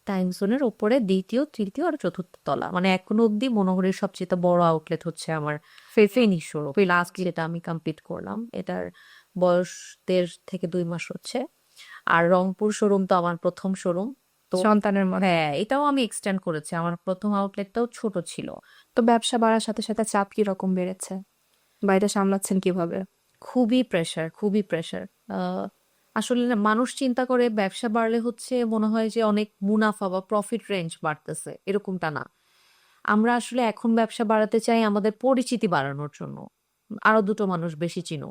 টাইম জোনের ওপরে দ্বিতীয়, তৃতীয় আর চতুর্থ তলা, মানে এখনো অব্দি মনোহরের সবচেয়ে বড় আউটলেট হচ্ছে আমার ফেনী শোরুম। লাস্ট যেটা আমি কমপ্লিট করলাম, এটার বয়স 1.5 থেকে 2 মাস হচ্ছে। আর রংপুর শোরুম তো আমার প্রথম শোরুম। তো সন্তানের মতো। হ্যাঁ, এটাও আমি এক্সটেন্ড করেছি, আমার প্রথম আউটলেটটাও ছোট ছিল। তো ব্যবসা বাড়ার সাথে সাথে চাপ কি রকম বেড়েছে, বাইরে সামলাচ্ছেন কিভাবে? খুবই প্রেসার, খুবই প্রেসার। আসলে না, মানুষ চিন্তা করে ব্যবসা বাড়লে হচ্ছে মনে হয় যে অনেক মুনাফা বা প্রফিট রেঞ্জ বাড়তেছে, এরকমটা না। আমরা আসলে এখন ব্যবসা বাড়াতে চাই আমাদের পরিচিতি বাড়ানোর জন্য, আরো দুটো মানুষ বেশি চিনো।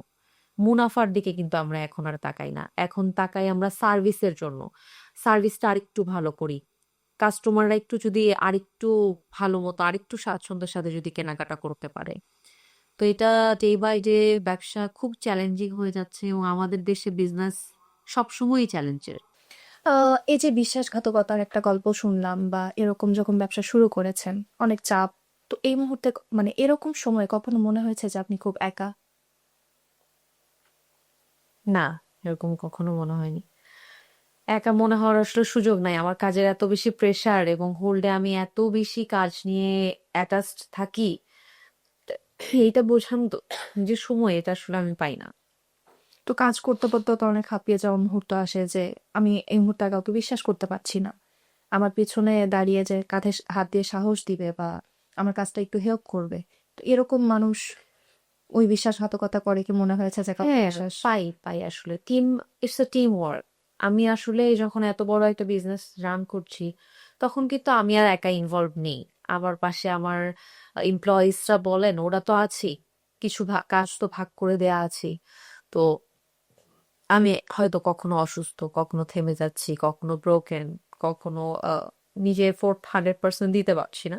মুনাফার দিকে কিন্তু আমরা এখন আর তাকাই না, এখন তাকাই আমরা সার্ভিসের জন্য। সার্ভিসটা আরেকটু ভালো করি, কাস্টমাররা একটু যদি আরেকটু ভালো মতো আরেকটু স্বাচ্ছন্দ্যের সাথে যদি কেনাকাটা করতে পারে, তো এটা ডে বাই ডে ব্যবসা খুব চ্যালেঞ্জিং হয়ে যাচ্ছে এবং আমাদের দেশে বিজনেস সবসময়ই চ্যালেঞ্জের। এই যে বিশ্বাসঘাতকতার একটা গল্প শুনলাম বা এরকম যখন ব্যবসা শুরু করেছেন, অনেক চাপ। তো এই মুহূর্তে মানে এরকম সময় কখনো মনে হয়েছে যে আপনি খুব একা? না, এরকম কখনো মনে হয়নি। একা মনে হওয়ার আসলে সুযোগ নাই। আমার কাজের এত বেশি প্রেসার এবং হোল ডে আমি এত বেশি কাজ নিয়ে অ্যাটাচড থাকি। এইটা বোঝানো তো যে সময় এটা আসলে আমি পাই না। তো কাজ করতে করতে তো অনেক হাঁপিয়ে যাওয়ার মুহূর্ত আসে যে আমি এই মুহূর্তে আর কাউকে বিশ্বাস করতে পারছি না। আমার পিছনে দাঁড়িয়ে যে কাঁধে হাত দিয়ে সাহস দিবে বা আমার কাজটা একটু হেল্প করবে। তো এরকম মানুষ ওই বিশ্বাসঘাতকতা করে কি মনে হয়েছে যে কাউকে হ্যাঁ, বিশ্বাস? পাই আসলে। It's a team work. আমি আসলে যখন এত বড় একটা বিজনেস রান করছি, তখন কিন্তু আমি আর একা ইনভলভ নেই। আমার পাশে আমার এমপ্লয়িজরা বলেন ওরা তো আছেই। কিছু কাজ তো ভাগ করে দেয়া আছেই। তো আমি হয়তো কখনো অসুস্থ, কখনো থেমে যাচ্ছি, কখনো ব্রোকেন, কখনো নিজে এফোর্ট 100% দিতে পারছি না।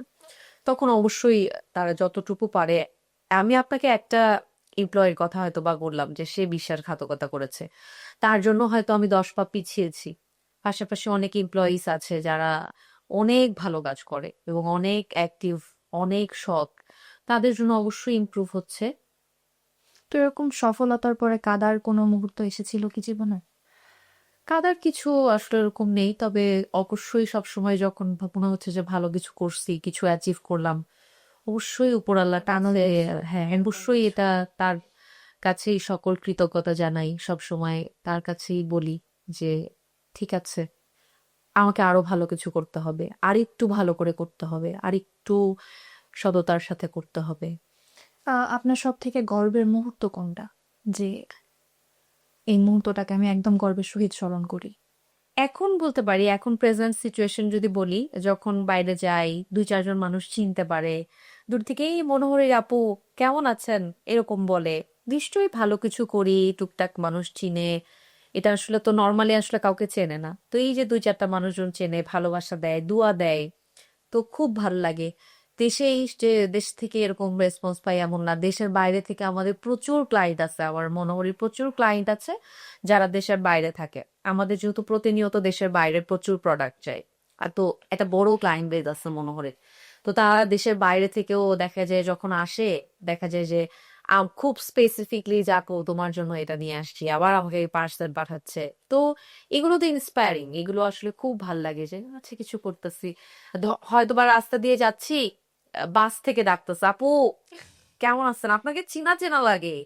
তখন অবশ্যই তারা যতটুকু পারে, আমি আপনাকে একটা এমপ্লয়ের কথা হয়তো বা বললাম যে সে বিশ্বাসঘাতকতা করেছে। তার জন্য হয়তো আমি 10 পা পিছিয়েছি। পাশাপাশি অনেক এমপ্লয়িজ আছে যারা অনেক ভালো কাজ করে এবং অনেক অ্যাক্টিভ, অনেক সৎ। তাদের জন্য অবশ্যই ইমপ্রুভ হচ্ছে। তো এরকম সফলতার পরে কাদার কোনো মুহূর্ত এসেছিল কি জীবনে? কাদার কিছু আসলে এরকম নেই। তবে অবশ্যই সবসময় যখন মনে হচ্ছে যে ভালো কিছু করছি, কিছু অ্যাচিভ করলাম, অবশ্যই উপরাল্লা টানলে হ্যাঁ, অবশ্যই এটা তার কাছেই সকল কৃতজ্ঞতা জানাই। সবসময় তার কাছেই বলি যে ঠিক আছে, আমাকে আরো ভালো কিছু করতে হবে। আরেকটু ভালো করে করতে হবে। আরেকটু সততার সাথে করতে হবে। আপনার সব থেকে গর্বের মুহূর্ত কোনটা? যে এই মুহূর্তটাকে আমি একদম গর্বের সহিত স্মরণ করি। এখন বলতে পারি, এখন প্রেজেন্ট সিচুয়েশন যদি বলি, যখন বাইরে যাই, 2-4 জন মানুষ চিনতে পারে। দূর থেকেই মনোহরি আপু কেমন আছেন? এরকম বলে। নিশ্চয়ই ভালো কিছু করি, টুকটাক মানুষ চিনে। এটা আসলে তো নরমালি আসলে কাউকে চেনে না। তো এই যে 2-4টা মানুষজন চেনে, ভালোবাসা দেয়, দোয়া দেয়। তো খুব ভালো লাগে। দেশ থেকে এরকম রেসপন্স পাই এমন না। দেশের বাইরে থেকে আমাদের প্রচুর ক্লায়েন্ট আছে। আমার মনোহরির প্রচুর ক্লায়েন্ট আছে যারা দেশের বাইরে থাকে। আমাদের যেহেতু প্রতিনিয়ত দেশের বাইরে প্রচুর প্রোডাক্ট চাই। আর তো একটা বড় ক্লায়েন্ট বেস আছে মনোহরের। তো তারা দেশের বাইরে থেকেও দেখা যায় যখন আসে, দেখা যায় যে খুব স্পেসিফিকলি যাকো তোমার জন্য এটা নিয়ে আসছি, আবার আমাকে পার্সেল পাঠাচ্ছে। তো এগুলো তো ইন্সপায়ারিং, এগুলো আসলে খুব ভাল লাগে যে আচ্ছা কিছু করতেছি। হয়তোবা রাস্তা দিয়ে যাচ্ছি, বাস থেকে ডাকতেছে, আপু কেমন আছেন, আপনাকে চেনা চেনা লাগে।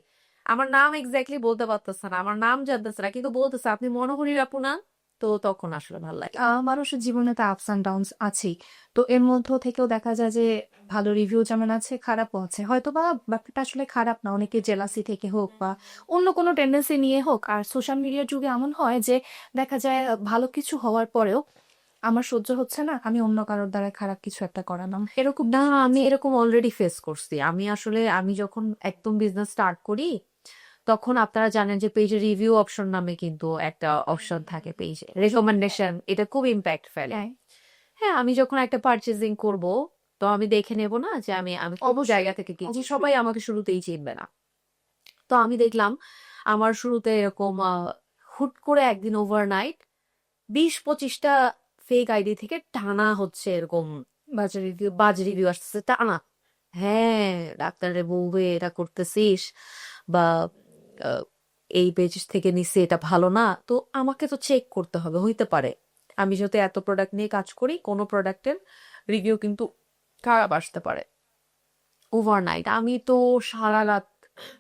আমার নাম এক্স্যাক্টলি বলতে পারতেছে না, আমার নাম জানতেছে না, কিন্তু বলতেছে আপনি মনোহরির আপু না। তো তখন আসলে ভাল লাগে। মানুষের জীবনে তো আপস অ্যান্ড ডাউনস আছেই। তো এর মধ্য থেকেও দেখা যায় যে ভালো রিভিউ যেমন আছে, খারাপও আছে। হয়তোবা ব্যাপারটা আসলে খারাপ না, অনেকে জেলাসি থেকে হোক বা অন্য কোনো টেন্ডেন্সি নিয়ে হোক। আর সোশ্যাল মিডিয়ার যুগে এমন হয় যে দেখা যায় ভালো কিছু হওয়ার পরেও আমার সহ্য হচ্ছে না, আমি অন্য কারোর দ্বারা খারাপ কিছু একটা করালাম, এরকম না, আমি এরকম অলরেডি ফেস করছি। আমি যখন একদম বিজনেস স্টার্ট করি, তখন আপনারা জানেন যে পেজে রিভিউ অপশন নামে কিন্তু একটা অপশন থাকে পেজে, রেকমেন্ডেশন। এটা খুব ইম্প্যাক্ট ফেলে। হ্যাঁ, হ্যাঁ, আমি যখন একটা পারচেজিং করব, তো আমি দেখে নেব না যে আমি আমি কোন অবশ্যই জায়গা থেকে কিনছি। অবশ্যই। সবাই আমাকে শুরুতেই চিনবে না। তো আমি দেখলাম আমার শুরুতে এরকম হুট করে একদিন ওভারনাইট 20-25টা ফেক আইডি থেকে টানা হচ্ছে এরকম বাজে রিভিউ আসতেছে টানা। হ্যাঁ, ডাক্তারে বলবে এটা করতেছিস বা আহ, এই পেজ থেকে নিছি এটা ভালো না। তো আমাকে তো চেক করতে হবে, হইতে পারে আমি যেহেতু এত প্রোডাক্ট নিয়ে কাজ করি, কোনো প্রোডাক্টের রিভিউ কিন্তু খারাপ আসতে পারে। ওভারনাইট আমি তো সারা রাত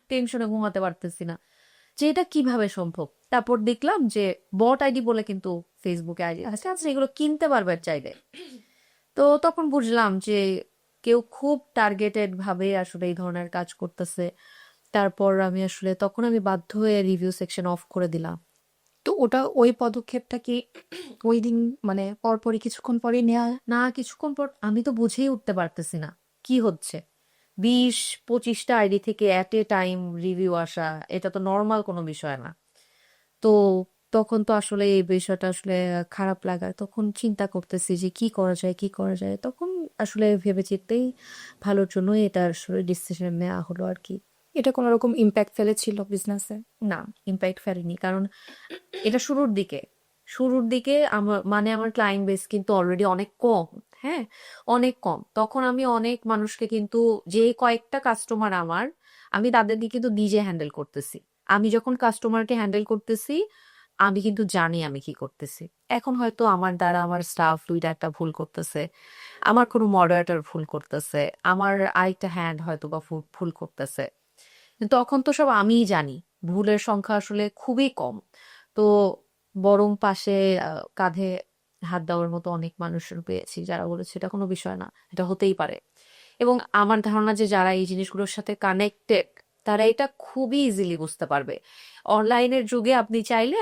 টেনশনে ঘুমাতে পারতেছি না যে এটা কিভাবে সম্ভব। তারপর দেখলাম যে বট আইডি বলে কিন্তু ফেসবুকে আইডি আছে, আচ্ছা এগুলো কিনতে পারবে চাইলে। তো তখন বুঝলাম যে কেউ খুব টার্গেটেড ভাবে আসলে এই ধরনের কাজ করতেছে। তারপর তখন আমি বাধ্য হয়ে রিভিউ সেকশন অফ করে দিলাম। তো ওটা ওই পদক্ষেপটা কি ওই দিন মানে পরপরই কিছুক্ষণ পরে নেওয়া? না, কিছুক্ষণ পর আমি তো বুঝেই উঠতে পারতেছি না কি হচ্ছে। 20-25টা আইডি থেকে এট এ টাইম রিভিউ আসা, এটা তো নর্মাল কোনো বিষয় না। তো তখন তো আসলে এই বিষয়টা আসলে খারাপ লাগার, তখন চিন্তা করতেছি যে কি করা যায় কি করা যায়, তখন আসলে ভেবেচিন্তেই ভালোর জন্য এটা আসলে ডিসিশন নেওয়া হলো আর কি। এটা কোনো রকম ইম্প্যাক্ট ফেলেছিল বিজনেসে? না, ইম্প্যাক্ট ফেলেনি, কারণ এটা শুরুর দিকে আমার ক্লায়েন্ট বেস কিন্তু অলরেডি অনেক কম। হ্যাঁ, অনেক কম। তখন আমি অনেক মানুষকে কিন্তু, যে কয়েকটা কাস্টমার আমার, আমি তাদেরকে কিন্তু নিজে হ্যান্ডেল করতেছি। আমি যখন কাস্টমারকে হ্যান্ডেল করতেছি, আমি কিন্তু জানি আমি কি করতেছি। এখন হয়তো আমার দ্বারা আমার স্টাফ দুইটা একটা ভুল করতেছে, আমার কোনো মডারেটর ভুল করতেছে, আমার আরেকটা হ্যান্ড হয়তো বা ভুল করতেছে, কিন্তু তখন তো সব আমিই জানি। ভুলের সংখ্যা আসলে খুবই কম। তো বরং পাশে কাঁধে হাত দেওয়ার মতো অনেক মানুষের পেয়েছি যারা বলেছে এটা কোনো বিষয় না, এটা হতেই পারে। এবং আমার ধারণা যে যারা এই জিনিসগুলোর সাথে কানেক্টেড, তারা এটা খুবই ইজিলি বুঝতে পারবে। অনলাইনের যুগে আপনি চাইলে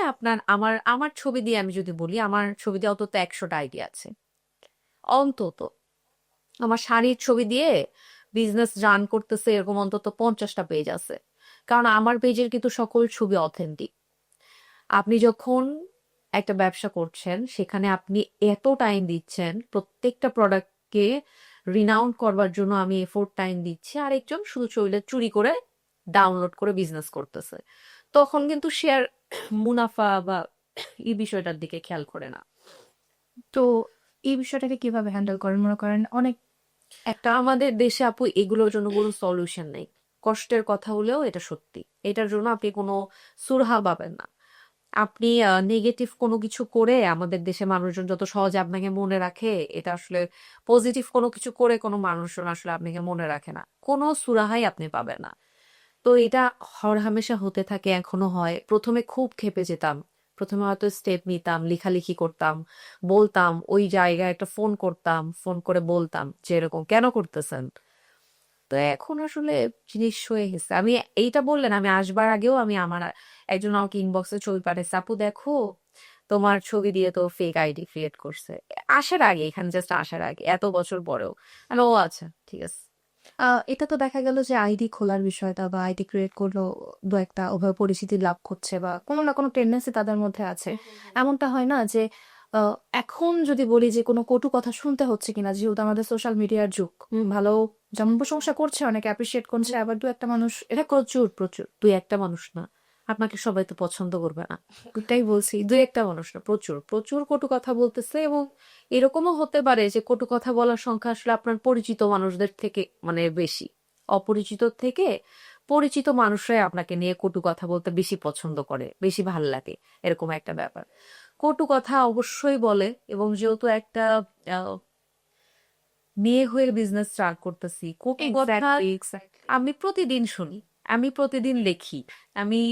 আমার আমার ছবি দিয়ে, আমি যদি বলি, আমার ছবি দিয়ে অন্তত 100টা আইডিয়া আছে, অন্তত। আমার শাড়ির ছবি দিয়ে বিজনেস রান করতেছে এরকম অন্তত 50টা পেজ আছে, কারণ আমার পেজের কিন্তু সকল ছবি অথেন্টিক। আপনি যখন একটা ব্যবসা করছেন, সেখানে আপনি এত টাইম দিচ্ছেন, প্রত্যেকটা প্রোডাক্টকে রিনাউন্ড করবার জন্য আমি এফোর্ট টাইম দিচ্ছি, আরেকজন শুধু চুরি করে ডাউনলোড করে বিজনেস করতেছে, তখন কিন্তু শেয়ার মুনাফা বা এই বিষয়টার দিকে খেয়াল করে না। তো এই বিষয়টাকে কিভাবে হ্যান্ডেল করেন? মনে করেন অনেক একটা আমাদের দেশে আপু এগুলোর জন্য কোনো সলিউশন নেই। কষ্টের কথা হলেও এটা সত্যি, এটার জন্য আপনি কোনো সুরাহা পাবেন না। আপনি নেগেটিভ কোনো কিছু করে আমাদের দেশে মানুষজন যত সহজে আপনাকে মনে রাখে, এটা আসলে পজিটিভ কোনো কিছু করে কোনো মানুষজন আসলে আপনাকে মনে রাখে না, কোনো সুরাহাই আপনি পাবেন না। তো এটা হরহামেশা হতে থাকে, এখনো হয়। প্রথমে খুব ক্ষেপে যেতাম, প্রথমে হয়তো স্টেপ নিতাম, লেখালেখি করতাম, বলতাম, ওই জায়গায় একটা ফোন করতাম, ফোন করে বলতাম যে এরকম কেন করতেছেন। তো এখন আসলে জিনিস হয়ে গেছে। আমি এইটা বললেন, আমি আসবার আগেও একজন আমাকে ইনবক্সে ছবি পাঠাইছে, আপু দেখো তোমার ছবি দিয়ে তো ফেক আইডি ক্রিয়েট করছে। আসার আগে, এখানে জাস্ট আসার আগে, এত বছর পরেও। ও আচ্ছা, ঠিক আছে। এটা তো দেখা গেল যে আইডি খোলার বিষয়টা বা আইডি ক্রিয়েট করলো, দু একটা ওভাবে পরিচিতি লাভ করছে বা কোনো না কোনো টেন্ডেন্সি তাদের মধ্যে আছে। এমনটা হয় না যে এখন যদি বলি যে কোনো কটু কথা শুনতে হচ্ছে কিনা, যেহেতু আমাদের সোশ্যাল মিডিয়ার যুগ, ভালো যেমন প্রশংসা করছে, অনেকে অ্যাপ্রিসিয়েট করছে, আবার দু একটা মানুষ এটা প্রচুর প্রচুর, দুই একটা মানুষ না, আপনাকে সবাই তো পছন্দ করবে না। এটাই বলছি। দুই একটা মানুষ না, প্রচুর প্রচুর কটু কথা বলতেছে। এবং এরকমও হতে পারে যে কটু কথা বলার সংখ্যা আসলে আপনার পরিচিত মানুষদের থেকে মানে বেশি, অপরিচিত থেকে পরিচিত মানুষরাই আপনাকে নিয়ে কটু কথা বলতে বেশি পছন্দ করে, বেশি ভাল লাগে, এরকম একটা ব্যাপার। কটু কথা অবশ্যই বলে। এবং যেহেতু একটা আহ, মেয়ে হয়ে বিজনেস স্টার্ট করতেছি, কটু কথা এক্স্যাক্টলি, এক্স্যাক্টলি। আমি প্রতিদিন শুনি, আমি প্রতিদিন লেখি। আমি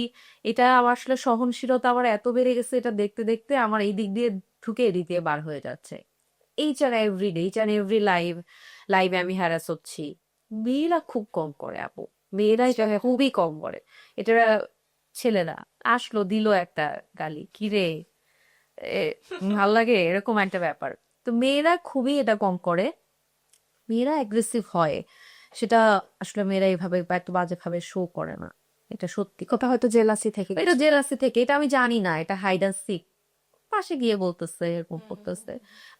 এটা আমার আসলে সহনশীলতা আমার এত বেড়ে গেছে, এটা দেখতে দেখতে আমার এই দিক দিয়ে ঢুকে এদিক দিয়ে বার হয়ে যাচ্ছে। এইচ অ্যান্ড এভরি লাইভে আমি হ্যারাস হচ্ছি। মেয়েরা খুব কম করে আপু, মেয়েরা এটা খুবই কম করে। এটা ছেলেরা আসলো দিল একটা গালি, কিরে ভাল লাগে, এরকম একটা ব্যাপার। তো মেয়েরা খুবই এটা কম করে, মেয়েরা অ্যাগ্রেসিভ হয়, সেটা আসলে মেয়েরা এইভাবে বা এত বাজে ভাবে শো করে না, এটা সত্যি কথা। ওটা হয়তো জেলাসি থেকে এটা কিছু। জেলাসি থেকে, এটা আমি জানি না, এটা হাইড অ্যান্ড সিক, পাশে গিয়ে বলতেছে, এরকম করতেছে।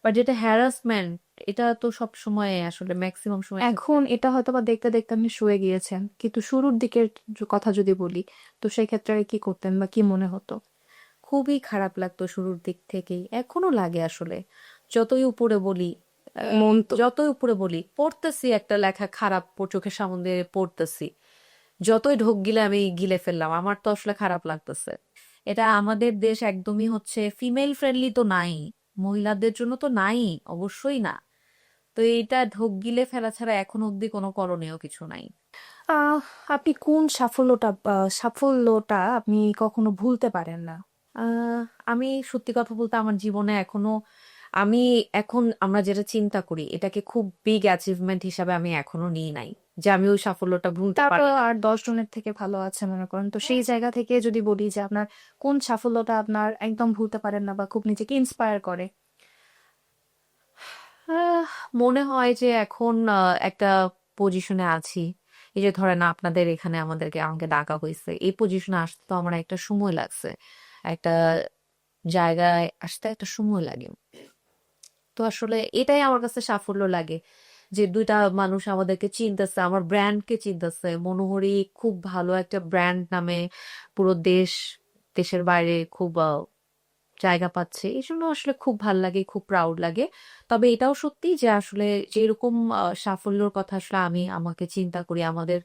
বাট যেটা হ্যারাসমেন্ট, এটা তো সব সময় আসলে ম্যাক্সিমাম সময় এখন এটা হয়তো বা দেখতে দেখতে আপনি শুয়ে গিয়েছেন, কিন্তু শুরুর দিকের কথা যদি বলি, তো সেই ক্ষেত্রে কি করতেন বা কি মনে হতো? খুবই খারাপ লাগতো শুরুর দিক থেকেই, এখনো লাগে আসলে। যতই উপরে বলি, মন তো যতই উপরে বলি, পড়তেছি একটা লেখা খারাপ চোখের সামনে দিয়ে পড়তেছি, যতই ঢোক গিলে আমি গিলে ফেললাম, আমার তো আসলে খারাপ লাগতেছে। এটা আমাদের দেশ একদমই হচ্ছে ফিমেল ফ্রেন্ডলি তো নাই, মহিলাদের জন্য তো নাই, অবশ্যই না। তো এইটা ঢোক গিলে ফেলা ছাড়া এখন অব্দি কোনো করণীয় কিছু নাই। আহ আপনি কোন সাফল্যটা আপনি কখনো ভুলতে পারেন না? আহ আমি সত্যি কথা বলতে আমার জীবনে এখনো, আমি এখন আমরা যেটা চিন্তা করি এটাকে খুব বিগ অ্যাচিভমেন্ট হিসাবে আমি এখনো নিই নাই, যে আমি ওই সাফল্যটা ভুলতে তারপর পারি। আর 10 জনের থেকে ভালো আছে মনে করেন, তো সেই জায়গা থেকে যদি বলি যে আপনার কোন সাফল্যটা আপনার একদম ভুলতে পারেন না বা খুব নিজেকে ইন্সপায়ার করে? আহ, মনে হয় যে এখন একটা পজিশনে আছি। এই যে ধরেন আপনাদের এখানে আমাকে ডাকা হয়েছে, এই পজিশনে আসতে তো আমার একটা সময় লাগছে, একটা জায়গায় আসতে একটা সময় লাগে। তো আসলে এটাই আমার কাছে সাফল্য লাগে যে দুইটা মানুষ আমাদেরকে চিনতেছে, আমার ব্র্যান্ডকে চিনতেছে। মনোহরি খুব ভালো একটা ব্র্যান্ড নামে পুরো দেশের বাইরে খুব জায়গা পাচ্ছে। এই জন্য আসলে খুব ভাল লাগে, খুব প্রাউড লাগে। তবে এটাও সত্যি যে আসলে যেরকম সাফল্যর কথা আসলে আমি আমাকে চিন্তা করি, আমাদের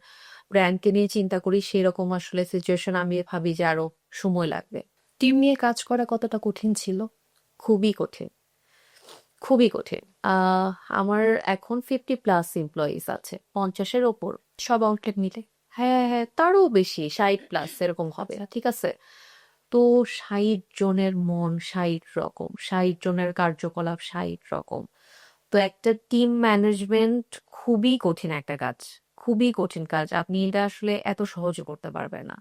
ব্র্যান্ডকে নিয়ে চিন্তা করি, সেরকম আসলে সিচুয়েশন আমি ভাবি যে আরো সময় লাগবে। টিম নিয়ে কাজ করা কতটা কঠিন ছিল? খুবই কঠিন, খুবই কঠিন। আহ আমার এখন 50+ এমপ্লয়িজ আছে, 50-এর ওপর। সব আউটলেট মিলে? হ্যাঁ হ্যাঁ, তারও বেশি, 60+ এরকম হবে, ঠিক আছে। তো 60 জনের মন 60 রকম, 60 জনের কার্যকলাপ 60 রকম। তো একটা টিম ম্যানেজমেন্ট খুবই কঠিন একটা কাজ, খুবই কঠিন কাজ। আপনি এটা আসলে এত সহজে করতে পারবেন না।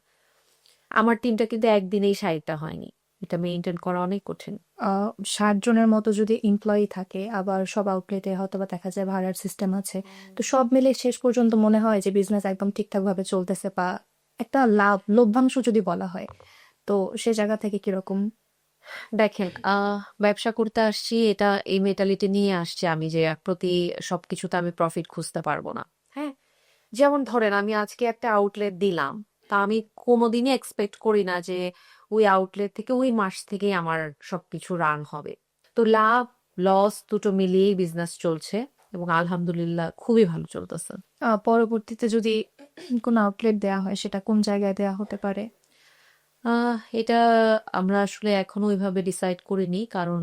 আমার টিমটা কিন্তু একদিনেই 60টা হয়নি, এটা মেনটেন করা অনেক কঠিন। 60 জনের মতো যদি এমপ্লয়ি থাকে, আবার সব আউটলেটে হয়তো বা দেখা যায় ভাড়ার সিস্টেম আছে, তো সব মিলে শেষ পর্যন্ত মনে হয় যে বিজনেস একদম ঠিকঠাক ভাবে চলতেছে, বা একটা লভ্যাংশ যদি বলা হয়, তো সে জায়গা থেকে কিরকম? দেখেন, ব্যবসা করতে আসছি, এটা এই মেন্টালিটি নিয়ে আসছি আমি যে প্রতি সবকিছুতে আমি প্রফিট খুঁজতে পারবো না। হ্যাঁ, যেমন ধরেন আমি আজকে একটা আউটলেট দিলাম, তা আমি কোনোদিনই এক্সপেক্ট করি না যে ওই আউটলেট থেকে ওই মাস থেকেই আমার সবকিছু রান হবে। তো লাভ লস দুটো মিলিয়েই বিজনেস চলছে এবং আলহামদুলিল্লাহ খুবই ভালো চলতেছে। পরবর্তীতে যদি কোনো আউটলেট দেয়া হয়, সেটা কোন জায়গায় দেয়া হতে পারে? এটা আমরা আসলে এখনো ওইভাবে ডিসাইড করিনি, কারণ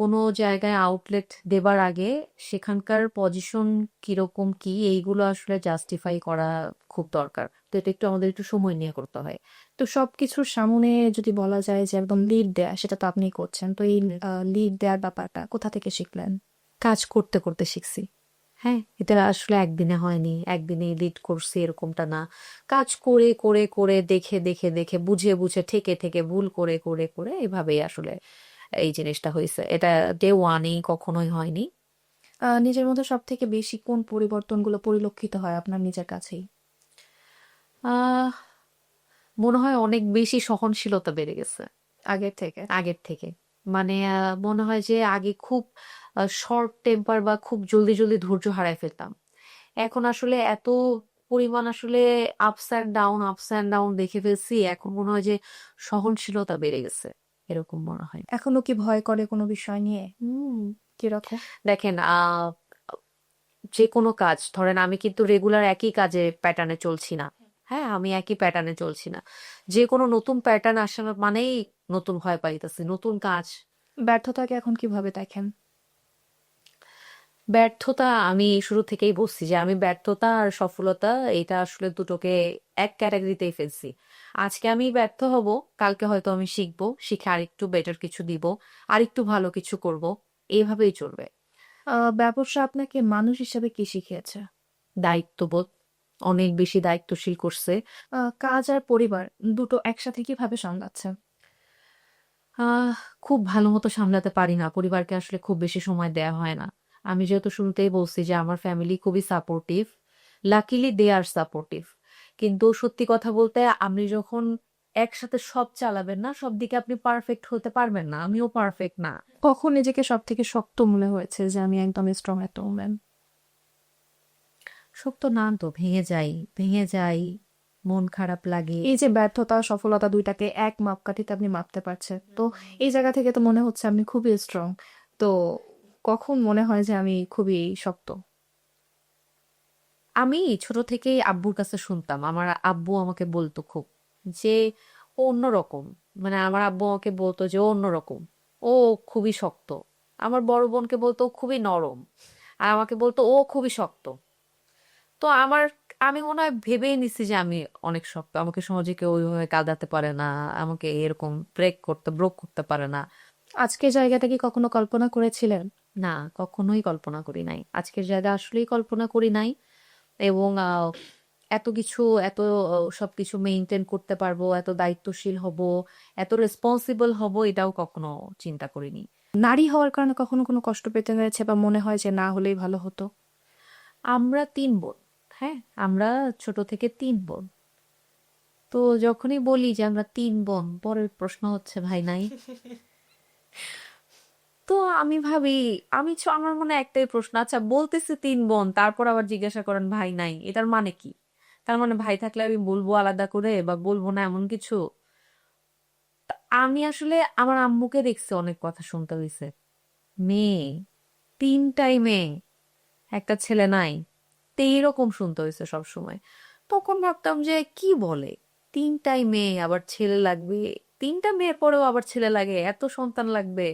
কোনো জায়গায় আউটলেট দেবার আগে সেখানকার পজিশন কিরকম কি এইগুলো আসলে জাস্টিফাই করা খুব দরকার। তো এটা একটু আমাদের একটু সময় নিয়ে করতে হয়। তো সবকিছুর সামনে যদি বলা যায় যে একদম লিড দেয়া, সেটা তো আপনি করছেন, তো এই লিড দেওয়ার ব্যাপারটা কোথা থেকে শিখলেন? কাজ করতে করতে শিখছি। হ্যাঁ, এটা আসলে একদিনে হয়নি, একদিনে লিড করছি এরকমটা না। কাজ করে করে করে দেখে দেখে দেখে বুঝে বুঝে ঠেকে ঠেকে ভুল করে করে করে এভাবেই আসলে এই জিনিসটা হয়েছে। এটা ডে ওয়ানেই কখনোই হয়নি। নিজের মধ্যে সব থেকে বেশি কোন পরিবর্তনগুলো পরিলক্ষিত হয় আপনার নিজের কাছেই? আহ মনে হয় অনেক বেশি সহনশীলতা বেড়ে গেছে আগের থেকে? আগের থেকে। মানে মনে হয় যে আগে খুব শর্ট টেম্পার বা খুব জলদি জলদি ধৈর্য হারায় ফেলতাম। এখন আসলে এত পরিমাণ আসলে আপস অ্যান্ড ডাউন দেখে ফেলছি, এখন মনে হয় যে সহনশীলতা বেড়ে গেছে, এরকম মনে হয়। এখনো কি ভয় করে কোনো বিষয় নিয়ে? হুম। কিরকম? দেখেন, যে কোনো কাজ ধরেন, আমি কিন্তু রেগুলার একই কাজে প্যাটার্নে চলছি না। হ্যাঁ, আমি একই প্যাটার্নে চলছি না। যে কোনো নতুন প্যাটার্ন আসার মানেই নতুন ভয় পাইতেছি, নতুন কাজ। ব্যর্থতাকে এখন কিভাবে দেখেন? ব্যর্থতা, আমি শুরু থেকেই বলছি যে আমি ব্যর্থতা আর সফলতা এটা আসলে দুটোকে এক ক্যাটাগরিতেই ফেলছি। আজকে আমি ব্যর্থ হব, কালকে হয়তো আমি শিখবো, শিখে আরেকটু বেটার কিছু দিব, আরেকটু ভালো কিছু করব, এইভাবেই চলবে। ব্যবসা আপনাকে মানুষ হিসেবে কি শিখিয়েছে? দায়িত্ববোধ, অনেক বেশি দায়িত্বশীল করছে। কাজ আর পরিবার দুটো একসাথে কিভাবে সামলাচ্ছেন? আহ খুব ভালো মতো সামলাতে পারি না, পরিবারকে আসলে খুব বেশি সময় দেয়া হয় না। আমি যেহেতু শুরুতেই বলছি যে আমার ফ্যামিলি খুবই সাপোর্টিভ, লাকিলি দে আর সাপোর্টিভ। কিন্তু সত্যি কথা বলতে, আপনি যখন একসাথে সব চালাবেন না, সব দিকে আপনি পারফেক্ট হতে পারবেন না, আমিও পারফেক্ট না। কখন নিজেকে সব থেকে শক্ত মনে হয়েছে যে আমি একদম স্ট্রং একটা ওম্যান? শক্ত না তো, ভেঙে যাই, ভেঙে যাই, মন খারাপ লাগে। এই যে ব্যর্থতা সফলতা দুইটাকে এক মাপকাঠিতে আপনি মাপতে পারছেন, তো এই জায়গা থেকে তো মনে হচ্ছে আপনি খুবই স্ট্রং। তো কখন মনে হয় যে আমি খুবই শক্ত? আমি ছোট থেকেই আব্বুর কাছে শুনতাম, আমার আব্বু আমাকে বলতো খুব যে ও অন্যরকম। মানে আমার আব্বু আমাকে বলতো যে ও অন্যরকম, ও খুবই শক্ত। আমার বড় বোনকে বলতো ও খুবই নরম, আর আমাকে বলতো ও খুবই শক্ত। তো আমি মনে হয় ভেবেই নিছি যে আমি অনেক শক্ত, আমাকে সহজে কেউ ওইভাবে কাঁদাতে পারে না, আমাকে এরকম ব্রোক করতে পারে না। আজকের জায়গাটা কি কখনো কল্পনা করেছিলেন? না, কখনোই কল্পনা করি নাই, আজকের জায়গা আসলেই কল্পনা করি নাই। এবং এত কিছু, এত সবকিছু মেনটেন করতে পারবো, এত দায়িত্বশীল হব, এত রেসপন্সিবল হব, এটাও কখনো চিন্তা করিনি। নারী হওয়ার কারণে কখনো কোনো কষ্ট পেতে হয়েছে, বা মনে হয় যে না হলেই ভালো হতো? আমরা 3 বোন। হ্যাঁ, আমরা ছোট থেকে 3 বোন। তো তো যখনই বলি যে আমরা 3 বোন, পরের প্রশ্ন হচ্ছে ভাই নাই। তো আমি ভাবি, আমার মনে হয় একটাই প্রশ্ন, আচ্ছা বলতেছি 3 বোন, তারপর আবার জিজ্ঞাসা করেন ভাই নাই, এটার মানে কি? তার মানে ভাই থাকলে আমি বলবো আলাদা করে বা বলবো না এমন কিছু? আমি আসলে আমার আম্মুকে দেখছি অনেক কথা শুনতে হয়েছে, মেয়ে, 3টাই মেয়ে, একটা ছেলে নাই, তো এইরকম শুনতে হয়েছে সবসময়। তখন ভাবতাম যে কি বলে, 3টাই মেয়ে আবার ছেলে লাগবে, 3টা মেয়ের পরেও আবার ছেলে লাগে, এত সন্তান লাগবে।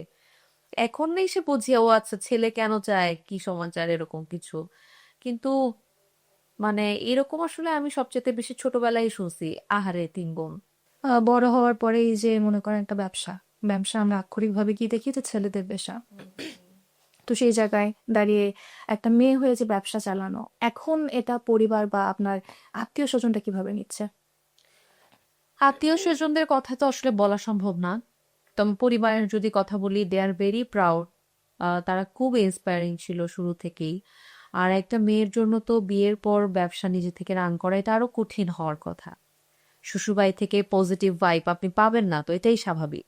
এখন এসে বুঝি ও আচ্ছা ছেলে কেন চায়, কি সমাচার, এরকম কিছু। কিন্তু মানে এরকম আসলে আমি সবচেয়ে বেশি ছোটবেলায় শুনছি, আহারে 3 বোন। বড় হওয়ার পরে এই যে মনে করেন একটা ব্যবসা, ব্যবসা আমরা আক্ষরিকভাবে কি দেখি যে ছেলেদের পেশা। তো সেই জায়গায় দাঁড়িয়ে একটা মেয়ে হয়ে যে ব্যবসা চালানো, এখন এটা পরিবার বা আপনার আত্মীয় স্বজনটা কিভাবে নিচ্ছে? আত্মীয় স্বজনদের কথা তো আসলে বলা সম্ভব না। তবে পরিবারের যদি কথা বলি, দে আর ভেরি প্রাউড। তারা খুব ইন্সপায়ারিং ছিল শুরু থেকেই। আর একটা মেয়ের জন্য তো বিয়ের পর ব্যবসা নিজে থেকে রান করা এটা আরো কঠিন হওয়ার কথা। শ্বশুরবাড়ি থেকে পজিটিভ ভাইব আপনি পাবেন না, তো এটাই স্বাভাবিক।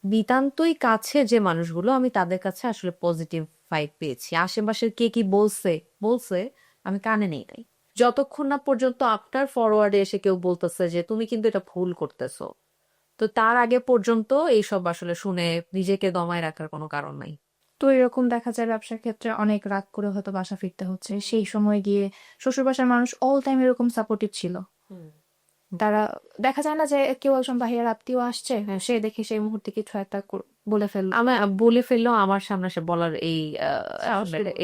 নিতান্তই কাছে যে মানুষগুলো, আমি তাদের কাছে আসলে পজিটিভ ভাইব পেয়েছি। আশেপাশের কে কি বলছে বলছে, আমি কানে নেই নাই। যতক্ষণ না পর্যন্ত আপনার ফরওয়ার্ডে এসে কেউ বলতেছে যে তুমি কিন্তু এটা ভুল করতেছো, তো তার আগে পর্যন্ত এইসব আসলে শুনে নিজেকে দমায় রাখার কোনো কারণ নাই। তো এরকম দেখা যায় ব্যবসার ক্ষেত্রে অনেক রাগ করে হয়তো বাসা ফিরতে হচ্ছে, সেই সময় গিয়ে শ্বশুর বাসার মানুষ অল টাইম এরকম সাপোর্টিভ ছিল? তারা দেখা যায় না যে কেউ একজন বাহিরের আত্মীয় আসছে, হ্যাঁ, সে দেখে সেই মুহূর্তে কিছু একটা বলে ফেললো? আমি বলে ফেললেও আমার সামনে এসে বলার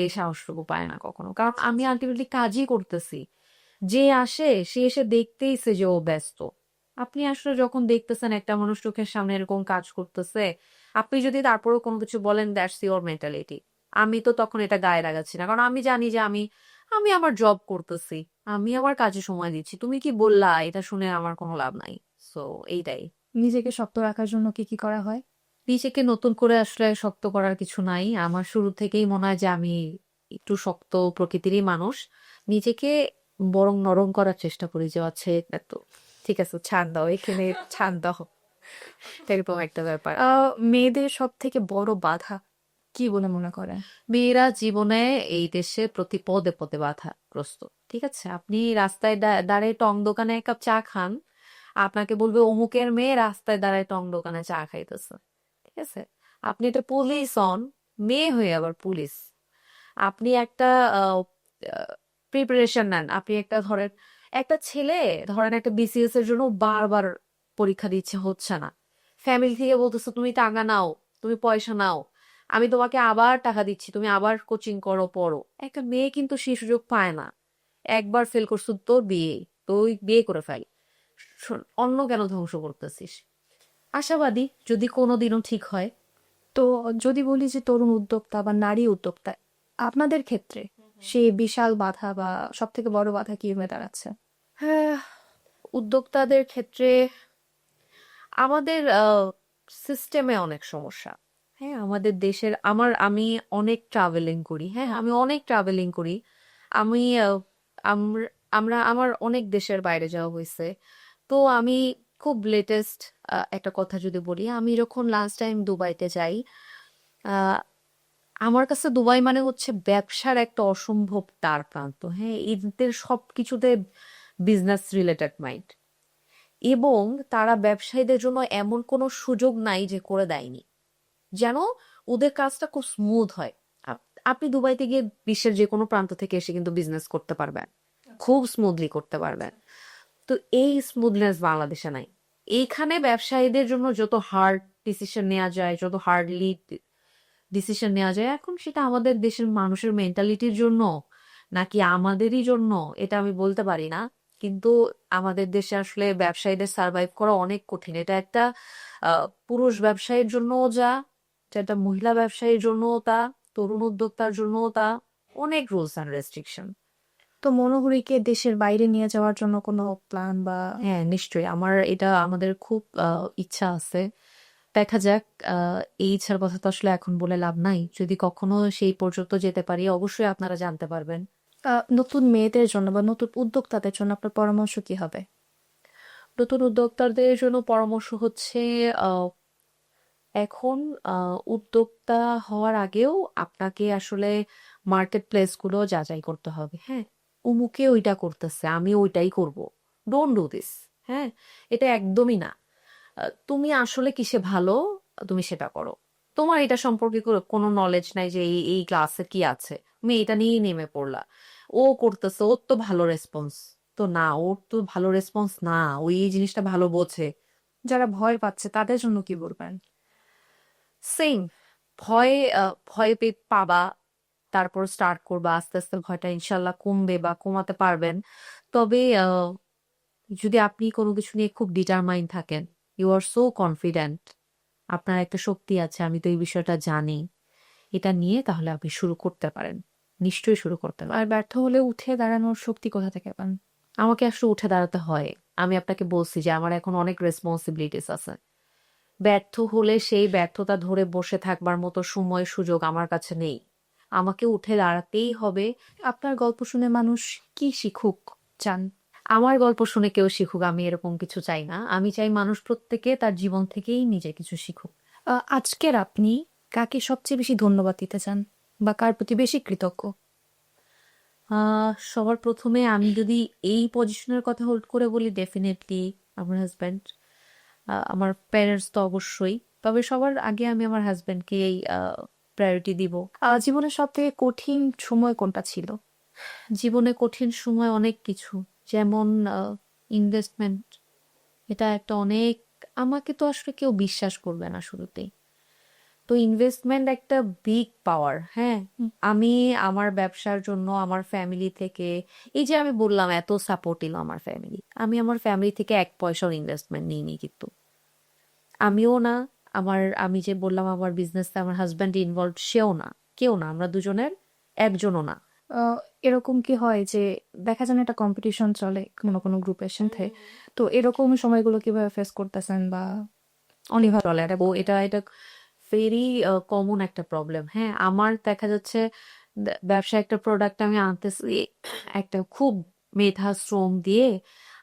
এই সাহসটুকু পায় না কখনো, কারণ আমি আলটিমেটলি কাজই করতেছি। যে আসে সে এসে দেখতেইছে যে ও ব্যস্ত। আপনি আসলে যখন দেখতেছেন একটা মানুষ চোখের সামনে এরকম কাজ করতেছে, আপনি যদি তারপরেও কোনো কিছু বলেন, দ্যাটস ইওর মেন্টালিটি। আমি তো তখন এটা গায়ে লাগাচ্ছি না, কারণ আমি জানি যে আমি আমি আমার জব করতেছি, আমি আমার কাজে সময় দিচ্ছি। তুমি কি বললা এটা শুনে আমার কোনো লাভ নাই। সো এইটাই। নিজেকে শক্ত রাখার জন্য কি কি করা হয়? নিজেকে নতুন করে আসলে শক্ত করার কিছু নাই। আমার শুরু থেকেই মনে হয় যে আমি একটু শক্ত প্রকৃতিরই মানুষ। নিজেকে বরং নরম করার চেষ্টা করি, যে আছে এত ঠিক আছে, ছাড় দাও, এখানে ছাড় দাও, এরকম একটা ব্যাপার। মেয়েদের সব থেকে বড় বাধা কি বলে মনে করেন? মেয়েরা জীবনে এই দেশে প্রতি পদে পদে বাধাগ্রস্ত। ঠিক আছে, আপনি রাস্তায় দাঁড়িয়ে টং দোকানে 1 কাপ চা খান, আপনাকে বলবে অমুকের মেয়ে রাস্তায় দাঁড়ায় টং দোকানে চা খাইতেছে। ঠিক আছে, আপনি এটা পুলিশ হন, মেয়ে হয়ে আবার পুলিশ। আপনি একটা প্রিপারেশন নেন, আপনি একটা ধরেন, একটা ছেলে ধরেন একটা বিসিএস এর জন্য বারবার পরীক্ষা দিচ্ছে, হচ্ছে না, ফ্যামিলি থেকে বলতেছে তুমি টাকা নাও, তুমি পয়সা নাও, আমি তোমাকে আবার টাকা দিচ্ছি, তুমি আবার কোচিং করো, পড়ো। একটা মেয়ে কিন্তু সেই সুযোগ পায় না। একবার ফেল করছো, তোর বিয়ে, তুই বিয়ে করে ফেল। অন্য কেন ধ্বংস করতেছিস? আশাবাদী যদি কোনোদিনও ঠিক হয়। তো যদি বলি যে তরুণ উদ্যোক্তা বা নারী উদ্যোক্তা, আপনাদের ক্ষেত্রে সেই বিশাল বাধা বা সব থেকে বড় বাধা কি হয়ে দাঁড়াচ্ছে? হ্যাঁ, উদ্যোক্তাদের ক্ষেত্রে আমাদের সিস্টেমে অনেক সমস্যা। হ্যাঁ, আমাদের দেশের আমি অনেক ট্রাভেলিং করি। হ্যাঁ, আমি অনেক ট্রাভেলিং করি। আমি আমার অনেক দেশের বাইরে যাওয়া হয়েছে। তো আমি খুব লেটেস্ট একটা কথা যদি বলি, আমি যখন লাস্ট টাইম দুবাইতে যাই, আহ, আমার কাছে দুবাই মানে হচ্ছে ব্যবসার একটা অসম্ভব দ্বার প্রান্ত। হ্যাঁ, এদের সবকিছুতে বিজনেস রিলেটেড মাইন্ড, এবং তারা ব্যবসায়ীদের জন্য এমন কোনো সুযোগ নাই যে করে দেয়নি, যেন ওদের কাজটা খুব স্মুথ হয়। আপনি দুবাইতে গিয়ে বিশ্বের যে কোনো প্রান্ত থেকে এসে কিন্তু বিজনেস করতে পারবেন, খুব স্মুথলি করতে পারবেন। তো এই স্মুথনেস বাংলাদেশে নাই। এইখানে ব্যবসায়ীদের জন্য যত হার্ড ডিসিশন নেওয়া যায়, যত হার্ডলি ডিসিশন নেওয়া যায়, এখন সেটা আমাদের দেশের মানুষের মেন্টালিটির জন্য নাকি আমাদেরই জন্য এটা আমি বলতে পারি না। কিন্তু আমাদের দেশে আসলে ব্যবসায়ীদের সার্ভাইভ করা অনেক কঠিন। এটা একটা পুরুষ ব্যবসায়ীর জন্যও যা, এটা মহিলা ব্যবসায়ীর জন্যও তা, তরুণ উদ্যোক্তার জন্যও তা, অনেক রুলস অ্যান্ড রেস্ট্রিকশন। তো মনোহরীকে দেশের বাইরে নিয়ে যাওয়ার জন্য কোনো প্ল্যান বা? হ্যাঁ, নিশ্চয়ই আমাদের খুব ইচ্ছা আছে। দেখা যাক। এই ইচ্ছার কথা তো আসলে এখন বলে লাভ নাই। যদি কখনো সেই পর্যন্ত যেতে পারি, অবশ্যই আপনারা জানতে পারবেন। নতুন মেয়েদের জন্য বা নতুন উদ্যোক্তাদের জন্য আপনার পরামর্শ কি হবে? নতুন উদ্যোক্তাদের জন্য পরামর্শ হচ্ছে এখন উদ্যোক্তা হওয়ার আগেও আপনাকে আসলে মার্কেট প্লেস গুলো যাচাই করতে হবে। হ্যাঁ, উমুকে ওইটা করতেছে, আমি ওইটাই করব। Don't do this. হ্যাঁ, এটা একদমই না। তুমি আসলে কিসে ভালো, তুমি সেটা করো। তোমার এটা সম্পর্কে কোনো নলেজ নাই যে এই এই ক্লাসে কি আছে, তুমি এটা নিয়েই নেমে পড়লা। ও করতেছে, ওর তো ভালো রেসপন্স। তো না, ওর তো ভালো রেসপন্স না, ওই এই জিনিসটা ভালো বোঝে। যারা ভয় পাচ্ছে তাদের জন্য কি বলবেন? সেম। ভয় ভয় পাবা, তারপর স্টার্ট করবা, আস্তে আস্তে ভয়টা ইনশাল্লাহ কমবে বা কমাতে পারবেন। তবে যদি আপনি কোনো কিছু নিয়ে খুব ডিটারমাইন থাকেন, ইউ আর সো কনফিডেন্ট, আপনার একটা শক্তি আছে, আমি তো এই বিষয়টা জানি, এটা নিয়ে তাহলে আপনি শুরু করতে পারেন। নিশ্চয়ই শুরু করতে পারেন। আর ব্যর্থ হলে উঠে দাঁড়ানোর শক্তি কোথা থেকে পান? আমাকে আসলে উঠে দাঁড়াতে হয়। আমি আপনাকে বলছি যে আমার এখন অনেক রেসপন্সিবিলিটিস আছে। ব্যর্থ হলে সেই ব্যর্থতা ধরে বসে থাকবার মতো সময় সুযোগ আমার কাছে নেই। আমাকে উঠে দাঁড়াতেই হবে। আপনার গল্প শুনে মানুষ কি শিখুক চান? আমার গল্প শুনে কেউ শিখুক, আমি এরকম কিছু চাই না। আমি চাই মানুষ প্রত্যেকে তার জীবন থেকেই নিজে কিছু শিখুক। আজকের আপনি কাকে সবচেয়ে বেশি ধন্যবাদ দিতে চান বা কার প্রতি বেশি কৃতজ্ঞ? সবার প্রথমে আমি যদি এই পজিশনের কথা হোল্ড করে বলি, ডেফিনেটলি আমার হাজব্যান্ড। আমার প্যারেন্টস তো অবশ্যই, তবে সবার আগে আমি আমার হাজব্যান্ডকেই প্রায়োরিটি দিব। জীবনের সব থেকে কঠিন সময় কোনটা ছিল? জীবনে কঠিন সময় অনেক কিছু, যেমন ইনভেস্টমেন্ট। এটা একটা অনেক, আমাকে তো আসলে কেউ বিশ্বাস করবে না শুরুতেই। তো ইনভেস্টমেন্ট একটা বিগ পাওয়ার। হ্যাঁ, হুম। আমি আমার ব্যবসার জন্য আমার ফ্যামিলি থেকে, এই যে আমি বললাম এত সাপোর্ট এলো আমার ফ্যামিলি, আমি আমার ফ্যামিলি থেকে এক পয়সার ইনভেস্টমেন্ট নিইনি কিন্তু। আমিও না, আমি যে বললাম আমার বিজনেসে আমার হাজব্যান্ড ইনভলভ, সেও না, কেউ না, আমরা দুজনের একজনও না। এরকম কি হয় যে দেখা যায় না একটা কম্পিটিশন চলে কোনো কোনো গ্রুপের সাথে, তো এরকম সময়গুলো কিভাবে ফেস করতেছেন বা অনীহা চলে এটা এটা এটা ভেরি কমন একটা প্রবলেম। হ্যাঁ, আমার দেখা যাচ্ছে ব্যবসা একটা প্রোডাক্ট আমি আনতেছি একটা খুব মেধা শ্রম দিয়ে,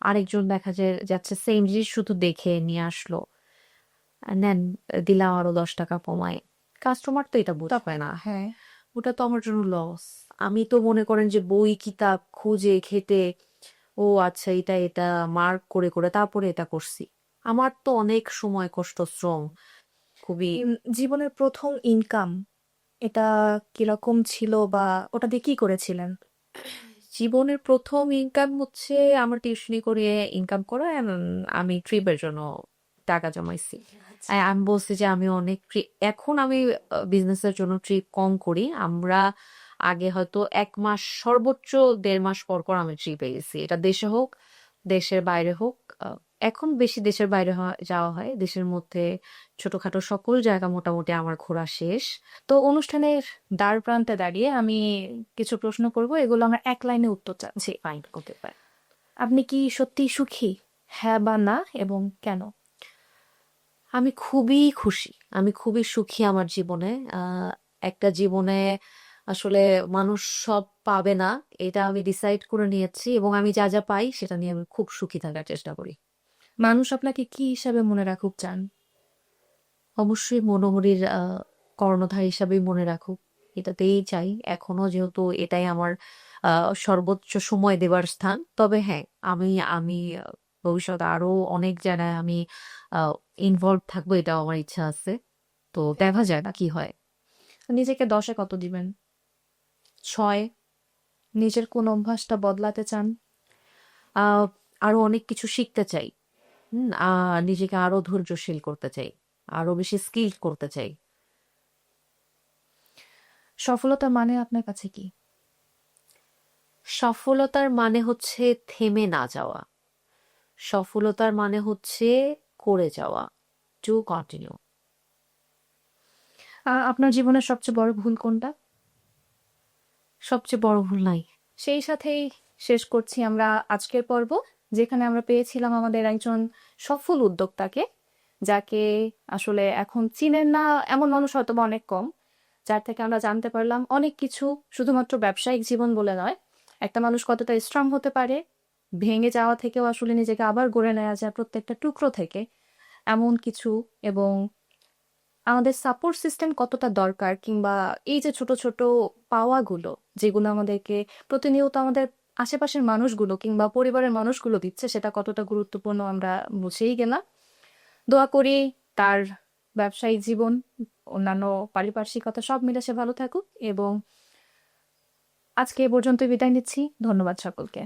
আরেকজন দেখা যাচ্ছে সেম জিনিস শুধু দেখে নিয়ে আসলো, নেন, দিলাম আরো 10 টাকা কমায়। কাস্টমার তো এটা বুঝবে না। হ্যাঁ, ওটা তো আমার জন্য লস। আমি তো মনে করেন যে বই কিতাব খুঁজে খেটে, ও আচ্ছা এটা এটা মার্ক করে করে তারপরে এটা করছি। আমার তো অনেক সময় কষ্ট শ্রম খুবই। জীবনের প্রথম ইনকাম এটা কিরকম ছিল বা ওটা দিয়ে কি করেছিলেন? জীবনের প্রথম ইনকাম হচ্ছে আমার টিউশনি করে ইনকাম করা, and আমি ট্রিপের জন্য টাকা জমাইছি। আমি বলছি যে আমি অনেক এখন আমি বিজনেসের জন্য ট্রিপ কম করি। আমরা আগে হয়তো 1 মাস, সর্বোচ্চ 1.5 মাস পর পর আমি ট্রিপে গেছি, এটা দেশে হোক দেশের বাইরে হোক। এখন বেশি দেশের বাইরে যাওয়া হয়, দেশের মধ্যে ছোটখাটো সকল জায়গা মোটামুটি আমার ঘোরা শেষ। তো অনুষ্ঠানের দ্বার প্রান্তে দাঁড়িয়ে আমি কিছু প্রশ্ন করব, এগুলো আমরা এক লাইনে উত্তর চাচ্ছি। ফাইন করতে পারে। আপনি কি সত্যি সুখী? হ্যাঁ বা না, এবং কেন? আমি খুবই খুশি, আমি খুবই সুখী আমার জীবনে। একটা জীবনে আসলে মানুষ সব পাবে না, এটা আমি ডিসাইড করে নিয়েছি, এবং আমি যা যা পাই সেটা নিয়ে আমি খুব সুখী থাকার চেষ্টা করি। মানুষ আপনাকে কি হিসাবে মনে রাখুক চান? অবশ্যই মনোহরীর কর্ণধার হিসাবেই মনে রাখুক, এটাতেই চাই এখনো, যেহেতু এটাই আমার সর্বোচ্চ সময় দেবার স্থান। তবে হ্যাঁ, আমি আমি ভবিষ্যতে আরো অনেক জায়গায় আমি ইনভলভ থাকবো, এটাও আমার ইচ্ছা আছে। তো দেখা যায় না কি হয়। নিজেকে 10-এ কত দিবেন? 6। নিজের কোন অভ্যাসটা বদলাতে চান? আহ আরো অনেক কিছু শিখতে চাই। নিজেকে আরো ধৈর্যশীল করতে চাই, আরো বেশি স্কিল করতে চাই। সফলতা মানে আপনার কাছে কি? সফলতার মানে হচ্ছে থেমে না যাওয়া। সফলতার মানে হচ্ছে করে যাওয়া, টু কন্টিনিউ। আপনার জীবনের সবচেয়ে বড় ভুল কোনটা? সবচেয়ে বড় ভুল নাই। সেই সাথেই শেষ করছি আমরা আজকের পর্ব, যেখানে আমরা পেয়েছিলাম আমাদের একজন সফল উদ্যোক্তাকে, যাকে আসলে এখন চিনেন না এমন মানুষ হয়তো বা অনেক কম, যার থেকে আমরা জানতে পারলাম অনেক কিছু, শুধুমাত্র ব্যবসায়িক জীবন বলে নয়, একটা মানুষ কতটা স্ট্রং হতে পারে, ভেঙে যাওয়া থেকেও আসলে নিজেকে আবার গড়ে নেওয়া যায় প্রত্যেকটা টুকরো থেকে, এমন কিছু। এবং আমাদের সাপোর্ট সিস্টেম কতটা দরকার, কিংবা এই যে ছোট ছোট পাওয়াগুলো যেগুলো আমাদেরকে প্রতিনিয়ত আমাদের আশেপাশের মানুষগুলো কিংবা পরিবারের মানুষগুলো দিচ্ছে, সেটা কতটা গুরুত্বপূর্ণ আমরা বুঝেই গেলাম। দোয়া করি তার ব্যবসায়িক জীবন, অন্যান্য পারিপার্শ্বিকতা সব মিলে সে ভালো থাকুক। এবং আজকে এ পর্যন্ত বিদায় নিচ্ছি। ধন্যবাদ সকলকে।